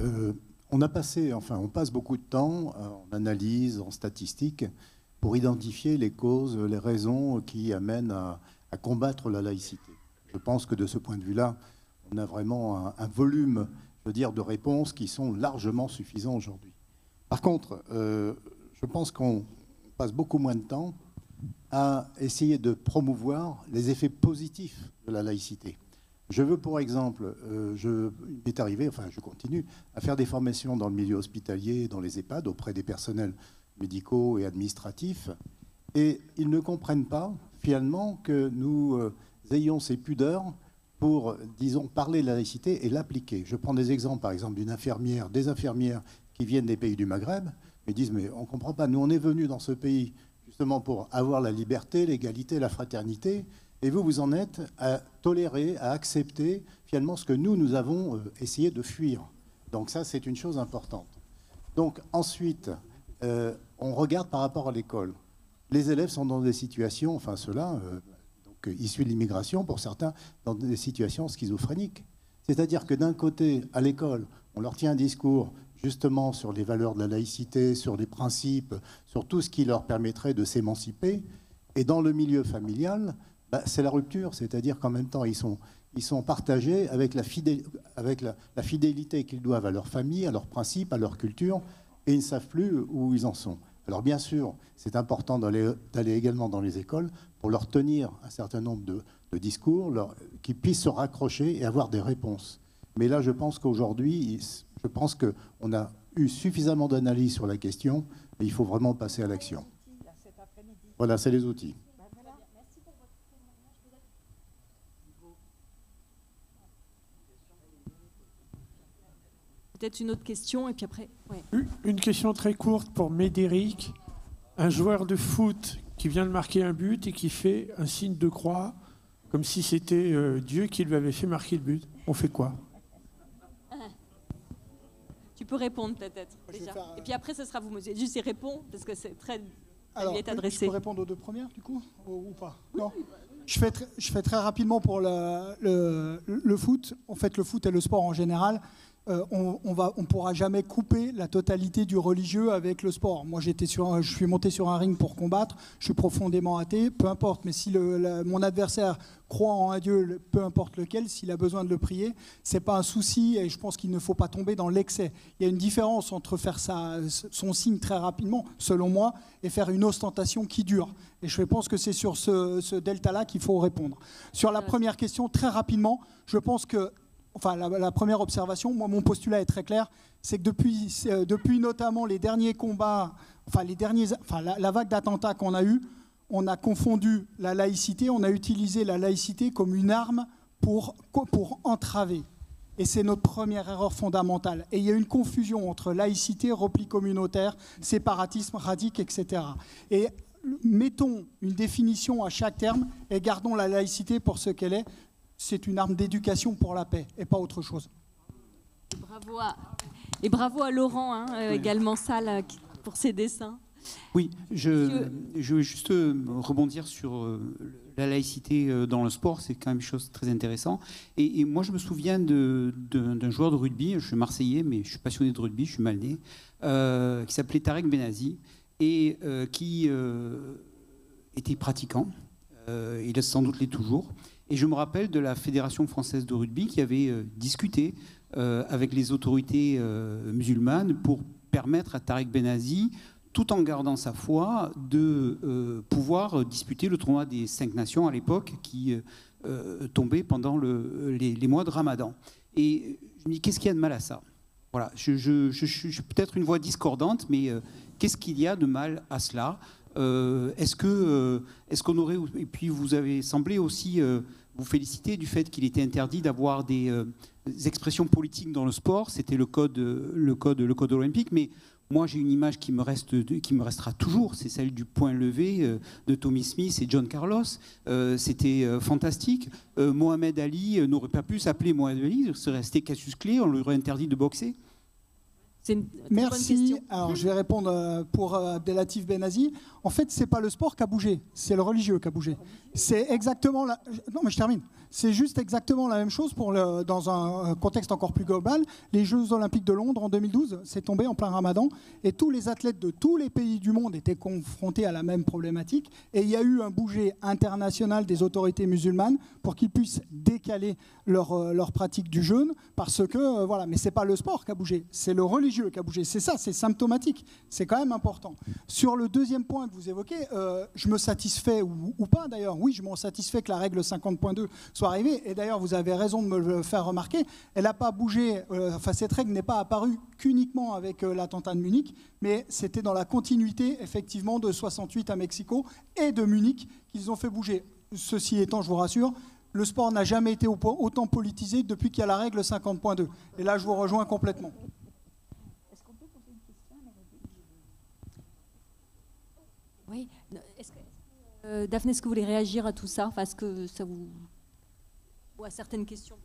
on passe beaucoup de temps en analyse, en statistique, pour identifier les causes, les raisons qui amènent à combattre la laïcité. Je pense que de ce point de vue-là, on a vraiment un volume, je veux dire, de réponses qui sont largement suffisants aujourd'hui. Par contre, je pense qu'on passe beaucoup moins de temps à essayer de promouvoir les effets positifs de la laïcité. Je veux, pour exemple, je continue à faire des formations dans le milieu hospitalier, dans les EHPAD, auprès des personnels médicaux et administratifs, et ils ne comprennent pas, finalement, que nous ayons ces pudeurs pour, disons, parler de la laïcité et l'appliquer. Je prends des exemples, par exemple, des infirmières qui viennent des pays du Maghreb, et disent, mais on ne comprend pas, nous on est venus dans ce pays justement pour avoir la liberté, l'égalité, la fraternité, et vous en êtes à tolérer, à accepter finalement ce que nous avons essayé de fuir. Donc ça, c'est une chose importante. Donc ensuite, on regarde par rapport à l'école. Les élèves sont dans des situations, enfin ceux-là, issus de l'immigration, pour certains, dans des situations schizophréniques. C'est-à-dire que d'un côté, à l'école, on leur tient un discours justement sur les valeurs de la laïcité, sur les principes, sur tout ce qui leur permettrait de s'émanciper. Et dans le milieu familial, c'est la rupture, c'est-à-dire qu'en même temps, ils sont partagés avec la fidélité qu'ils doivent à leur famille, à leurs principes, à leur culture, et ils ne savent plus où ils en sont. Alors bien sûr, c'est important d'aller également dans les écoles pour leur tenir un certain nombre de discours, qui puissent se raccrocher et avoir des réponses. Mais là, je pense qu'aujourd'hui, qu'on a eu suffisamment d'analyse sur la question, et il faut vraiment passer à l'action. Voilà, c'est les outils. Peut-être une autre question, et puis après... Ouais. Une question très courte pour Médéric. Un joueur de foot qui vient de marquer un but et qui fait un signe de croix, comme si c'était Dieu qui lui avait fait marquer le but. On fait quoi? Tu peux répondre peut-être déjà. Et puis après, ce sera vous, monsieur. Juste y répondre, parce que c'est très... Alors, il est adressé. Je peux répondre aux deux premières, du coup, ou pas? Non. Je fais très rapidement pour le foot. En fait, le foot et le sport en général, on pourra jamais couper la totalité du religieux avec le sport. Moi, je suis monté sur un ring pour combattre. Je suis profondément athée, peu importe. Mais si mon adversaire croit en un Dieu, peu importe lequel, s'il a besoin de le prier, c'est pas un souci. Et je pense qu'il ne faut pas tomber dans l'excès. Il y a une différence entre faire son signe très rapidement, selon moi, et faire une ostentation qui dure. Et je pense que c'est sur ce delta-là qu'il faut répondre. Sur la première question, très rapidement, je pense que la première observation, moi, mon postulat est très clair, c'est que depuis notamment les derniers combats, la vague d'attentats qu'on a eue, on a confondu la laïcité, on a utilisé la laïcité comme une arme pour entraver. Et c'est notre première erreur fondamentale. Et il y a une confusion entre laïcité, repli communautaire, séparatisme, radique, etc. Et mettons une définition à chaque terme et gardons la laïcité pour ce qu'elle est. C'est une arme d'éducation pour la paix et pas autre chose. Bravo à Laurent, également Salle, pour ses dessins. Oui, je veux juste rebondir sur la laïcité dans le sport, c'est quand même une chose très intéressante. Et moi, je me souviens d'un joueur de rugby, je suis Marseillais, mais je suis passionné de rugby, je suis mal né, qui s'appelait Tarek Benazi, et qui était pratiquant, il est sans doute l'est toujours. Et je me rappelle de la Fédération française de rugby qui avait discuté avec les autorités musulmanes pour permettre à Tarek Benazi, tout en gardant sa foi, de pouvoir disputer le tournoi des 5 nations à l'époque qui tombait pendant les mois de Ramadan. Et je me dis, qu'est-ce qu'il y a de mal à ça? Voilà, je suis peut-être une voix discordante, mais qu'est-ce qu'il y a de mal à cela? Est-ce qu'on aurait... Et puis vous avez semblé aussi vous féliciter du fait qu'il était interdit d'avoir des expressions politiques dans le sport. C'était le code olympique, mais moi j'ai une image qui me restera toujours, c'est celle du point levé de Tommy Smith et John Carlos. C'était fantastique. Mohamed Ali n'aurait pas pu s'appeler Mohamed Ali, il serait resté Cassius Clay, on lui aurait interdit de boxer. Merci. Alors, je vais répondre pour Abdelatif Benazi. En fait, c'est pas le sport qui a bougé, c'est le religieux qui a bougé. C'est exactement la... Non, mais je termine. C'est juste exactement la même chose dans un contexte encore plus global. Les Jeux Olympiques de Londres en 2012, c'est tombé en plein Ramadan, et tous les athlètes de tous les pays du monde étaient confrontés à la même problématique. Et il y a eu un bouger international des autorités musulmanes pour qu'ils puissent décaler leur pratique du jeûne, parce que voilà. Mais c'est pas le sport qui a bougé, c'est le religieux qui a bougé. C'est ça, c'est symptomatique. C'est quand même important. Sur le deuxième point que vous évoquez, je me satisfais ou pas d'ailleurs. Oui, je m'en satisfais que la règle 50.2 soit arrivée. Et d'ailleurs, vous avez raison de me le faire remarquer. Elle n'a pas bougé. Cette règle n'est pas apparue qu'uniquement avec l'attentat de Munich, mais c'était dans la continuité effectivement de 68 à Mexico et de Munich qu'ils ont fait bouger. Ceci étant, je vous rassure, le sport n'a jamais été autant politisé depuis qu'il y a la règle 50.2. Et là, je vous rejoins complètement. Oui. Daphné, est-ce que vous voulez réagir à tout ça? Enfin, est-ce que ça vous... Ou à certaines questions?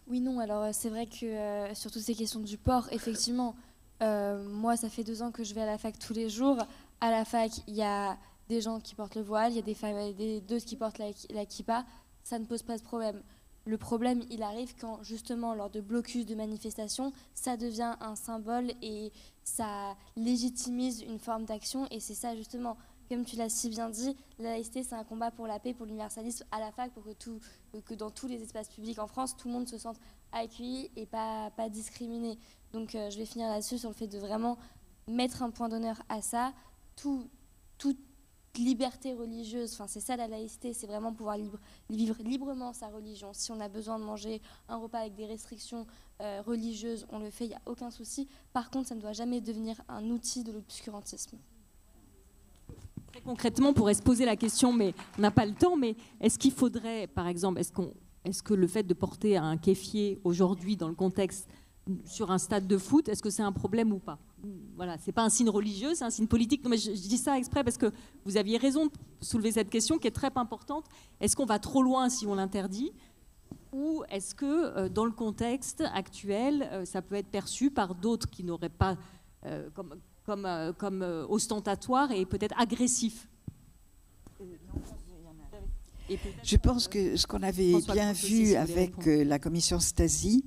Oui, non. Alors, c'est vrai que sur toutes ces questions du port, effectivement, moi, ça fait 2 ans que je vais à la fac tous les jours. À la fac, il y a des gens qui portent le voile, il y a des femmes, d'autres qui portent la kippa. Ça ne pose pas de problème. Le problème, il arrive quand, justement, lors de blocus de manifestations, ça devient un symbole et ça légitimise une forme d'action. Et c'est ça, justement, comme tu l'as si bien dit, la laïcité, c'est un combat pour la paix, pour l'universalisme à la fac, pour que dans tous les espaces publics en France, tout le monde se sente accueilli et pas discriminé. Donc, je vais finir là-dessus, sur le fait de vraiment mettre un point d'honneur à ça. Toute liberté religieuse, enfin c'est ça la laïcité, c'est vraiment pouvoir vivre librement sa religion. Si on a besoin de manger un repas avec des restrictions religieuses, on le fait, il n'y a aucun souci. Par contre, ça ne doit jamais devenir un outil de l'obscurantisme. Très concrètement, on pourrait se poser la question, mais on n'a pas le temps, mais est-ce qu'il faudrait, par exemple, est-ce que le fait de porter un kéfier aujourd'hui dans le contexte sur un stade de foot, est-ce que c'est un problème ou pas? Voilà, c'est pas un signe religieux, c'est un signe politique. Non, mais je dis ça exprès parce que vous aviez raison de soulever cette question qui est très importante. Est-ce qu'on va trop loin si on l'interdit? Ou est-ce que dans le contexte actuel, ça peut être perçu par d'autres qui n'auraient pas comme ostentatoire et peut-être agressif? Je pense que ce qu'on avait bien vu avec la commission Stasi,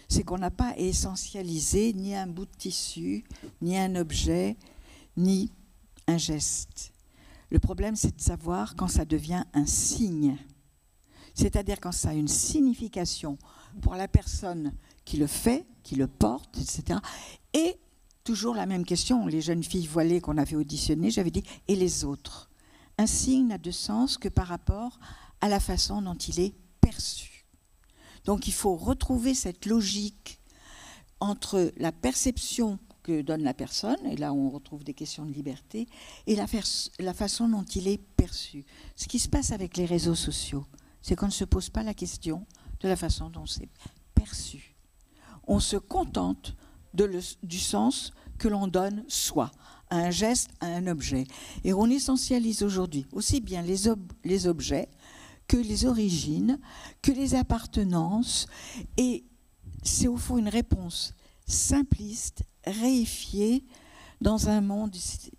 c'est qu'on n'a pas essentialisé ni un bout de tissu, ni un objet, ni un geste. Le problème, c'est de savoir quand ça devient un signe. C'est-à-dire quand ça a une signification pour la personne qui le fait, qui le porte, etc. Et toujours la même question, les jeunes filles voilées qu'on avait auditionnées, j'avais dit, et les autres? Un signe n'a de sens que par rapport à la façon dont il est perçu. Donc il faut retrouver cette logique entre la perception que donne la personne, et là on retrouve des questions de liberté, et la façon dont il est perçu. Ce qui se passe avec les réseaux sociaux, c'est qu'on ne se pose pas la question de la façon dont c'est perçu. On se contente du sens que l'on donne soit à un geste, à un objet. Et on essentialise aujourd'hui aussi bien les objets que les origines, que les appartenances. Et c'est au fond une réponse simpliste, réifiée, dans un monde,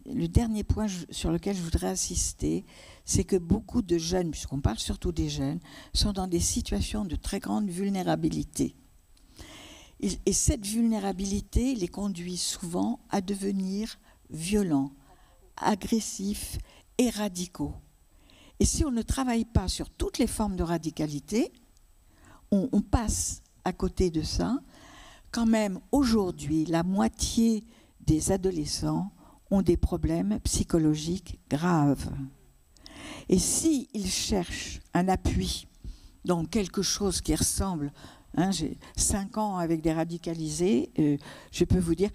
le dernier point sur lequel je voudrais insister, c'est que beaucoup de jeunes, puisqu'on parle surtout des jeunes, sont dans des situations de très grande vulnérabilité. Et cette vulnérabilité les conduit souvent à devenir violents, agressifs et radicaux. Et si on ne travaille pas sur toutes les formes de radicalité, on passe à côté de ça. Quand même, aujourd'hui, la moitié des adolescents ont des problèmes psychologiques graves. Et s'ils cherchent un appui dans quelque chose qui ressemble, j'ai 5 ans avec des radicalisés, je peux vous dire,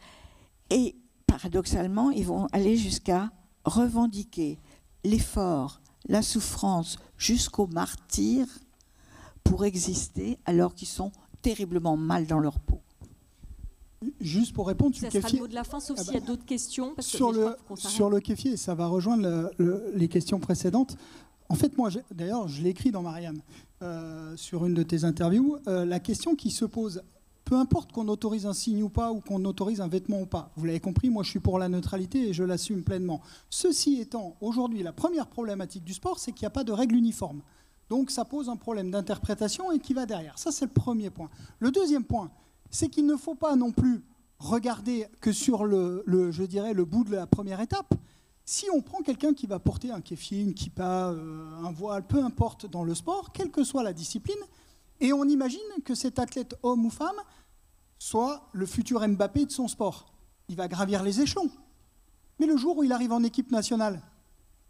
et paradoxalement, ils vont aller jusqu'à revendiquer l'effort, la souffrance, jusqu'au martyre pour exister alors qu'ils sont terriblement mal dans leur peau. Juste pour répondre sur le kéfier. Ça sera le mot de la fin, sauf s'il y a d'autres questions. Parce sur le kéfier, ça va rejoindre les questions précédentes. En fait, moi, d'ailleurs, je l'ai écrit dans Marianne, sur une de tes interviews, la question qui se pose, peu importe qu'on autorise un signe ou pas, ou qu'on autorise un vêtement ou pas, vous l'avez compris, moi je suis pour la neutralité et je l'assume pleinement. Ceci étant, aujourd'hui, la première problématique du sport, c'est qu'il n'y a pas de règle uniforme. Donc ça pose un problème d'interprétation et qui va derrière. Ça, c'est le premier point. Le deuxième point, c'est qu'il ne faut pas non plus regarder que sur je dirais, le bout de la première étape. Si on prend quelqu'un qui va porter un kéfier, une kippa, un voile, peu importe dans le sport, quelle que soit la discipline, et on imagine que cet athlète, homme ou femme, soit le futur Mbappé de son sport. Il va gravir les échelons. Mais le jour où il arrive en équipe nationale,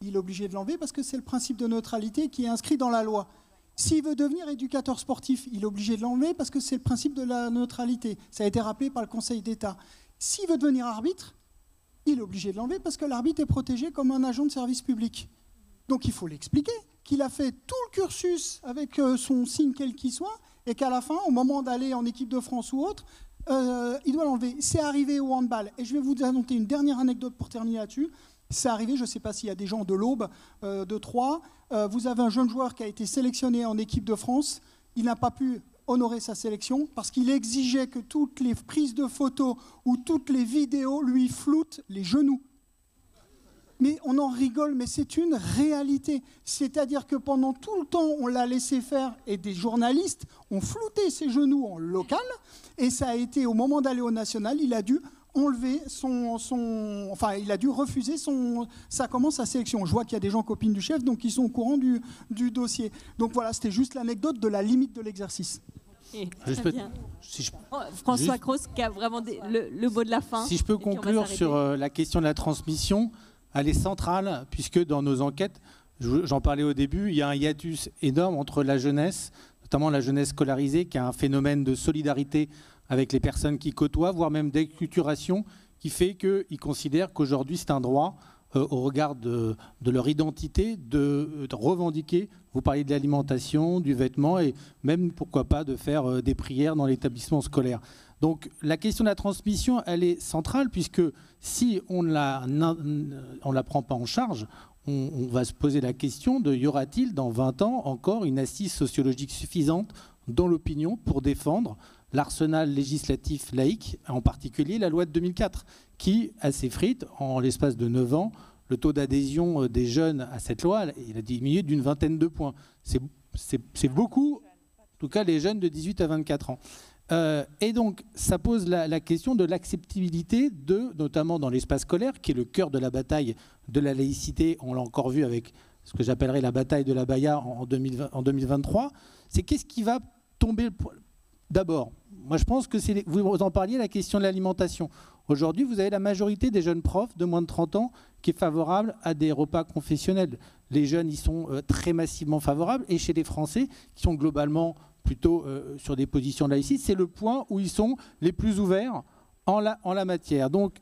il est obligé de l'enlever parce que c'est le principe de neutralité qui est inscrit dans la loi. S'il veut devenir éducateur sportif, il est obligé de l'enlever parce que c'est le principe de la neutralité. Ça a été rappelé par le Conseil d'État. S'il veut devenir arbitre, il est obligé de l'enlever parce que l'arbitre est protégé comme un agent de service public. Donc il faut l'expliquer, qu'il a fait tout le cursus avec son signe quel qu'il soit, et qu'à la fin, au moment d'aller en équipe de France ou autre, il doit l'enlever. C'est arrivé au handball. Et je vais vous annoncer une dernière anecdote pour terminer là-dessus. C'est arrivé, je ne sais pas s'il y a des gens de l'Aube, de Troyes. Vous avez un jeune joueur qui a été sélectionné en équipe de France. Il n'a pas pu honorer sa sélection parce qu'il exigeait que toutes les prises de photos ou toutes les vidéos lui floutent les genoux. Mais on en rigole, mais c'est une réalité. C'est-à-dire que pendant tout le temps, on l'a laissé faire et des journalistes ont flouté ses genoux en local. Et ça a été, au moment d'aller au national, il a dû enlever il a dû refuser sa sélection. Je vois qu'il y a des gens copines du chef, donc ils sont au courant du dossier. Donc voilà, c'était juste l'anecdote de la limite de l'exercice. François Cros qui a vraiment le mot de la fin. Si je peux conclure sur la question de la transmission, elle est centrale, puisque dans nos enquêtes, j'en parlais au début, il y a un hiatus énorme entre la jeunesse, notamment la jeunesse scolarisée, qui a un phénomène de solidarité avec les personnes qui côtoient, voire même d'acculturation, qui fait qu'ils considèrent qu'aujourd'hui c'est un droit, au regard de leur identité, de revendiquer, vous parliez de l'alimentation, du vêtement, et même, pourquoi pas, de faire des prières dans l'établissement scolaire. Donc la question de la transmission, elle est centrale, puisque si on ne la prend pas en charge, on va se poser la question de y aura-t-il dans 20 ans encore une assise sociologique suffisante dans l'opinion pour défendre l'arsenal législatif laïque, en particulier la loi de 2004, qui a s'effrite en l'espace de 9 ans. Le taux d'adhésion des jeunes à cette loi, il a diminué d'une 20aine de points. C'est beaucoup, en tout cas les jeunes de 18 à 24 ans. Et donc, ça pose la question de l'acceptabilité, notamment dans l'espace scolaire, qui est le cœur de la bataille de la laïcité. On l'a encore vu avec ce que j'appellerais la bataille de l'abaya en 2023. C'est qu'est-ce qui va tomber d'abord. Moi, je pense que vous en parliez, la question de l'alimentation. Aujourd'hui, vous avez la majorité des jeunes profs de moins de 30 ans qui est favorable à des repas confessionnels. Les jeunes y sont très massivement favorables. Et chez les Français, qui sont globalement plutôt sur des positions laïcistes, c'est le point où ils sont les plus ouverts en la matière. Donc,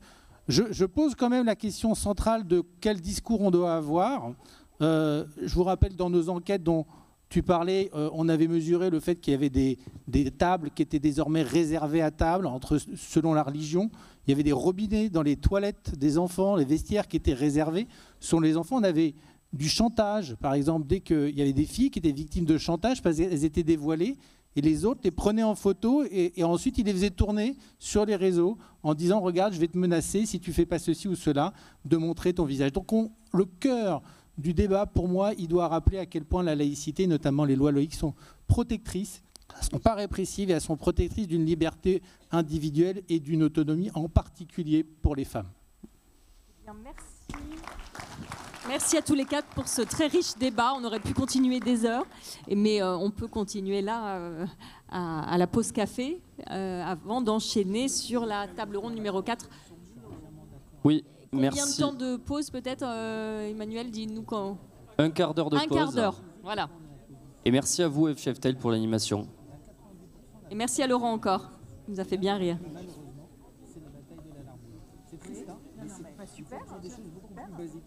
je pose quand même la question centrale de quel discours on doit avoir. Je vous rappelle, dans nos enquêtes dont tu parlais, on avait mesuré le fait qu'il y avait des tables qui étaient désormais réservées à table, selon la religion. Il y avait des robinets dans les toilettes des enfants, les vestiaires qui étaient réservés. Selon les enfants, on avait du chantage, par exemple, dès qu'il y avait des filles qui étaient victimes de chantage parce qu'elles étaient dévoilées, et les autres les prenaient en photo et ensuite ils les faisaient tourner sur les réseaux en disant regarde, je vais te menacer si tu fais pas ceci ou cela, de montrer ton visage. Donc le cœur du débat, pour moi, il doit rappeler à quel point la laïcité, notamment les lois laïques, sont protectrices, elles ne sont pas répressives et elles sont protectrices d'une liberté individuelle et d'une autonomie, en particulier pour les femmes. Bien, merci. Merci à tous les quatre pour ce très riche débat. On aurait pu continuer des heures, mais on peut continuer là à la pause café avant d'enchaîner sur la table ronde numéro 4. Oui, Combien merci. de temps de pause peut-être, Emmanuel, dis-nous quand. Un quart d'heure de pause. Un quart d'heure, voilà. Et merci à vous, F. Cheftel, pour l'animation. Et merci à Laurent encore, il nous a fait bien rire. C'est triste, hein, mais c'est pas super, c'est des choses beaucoup plus basiques.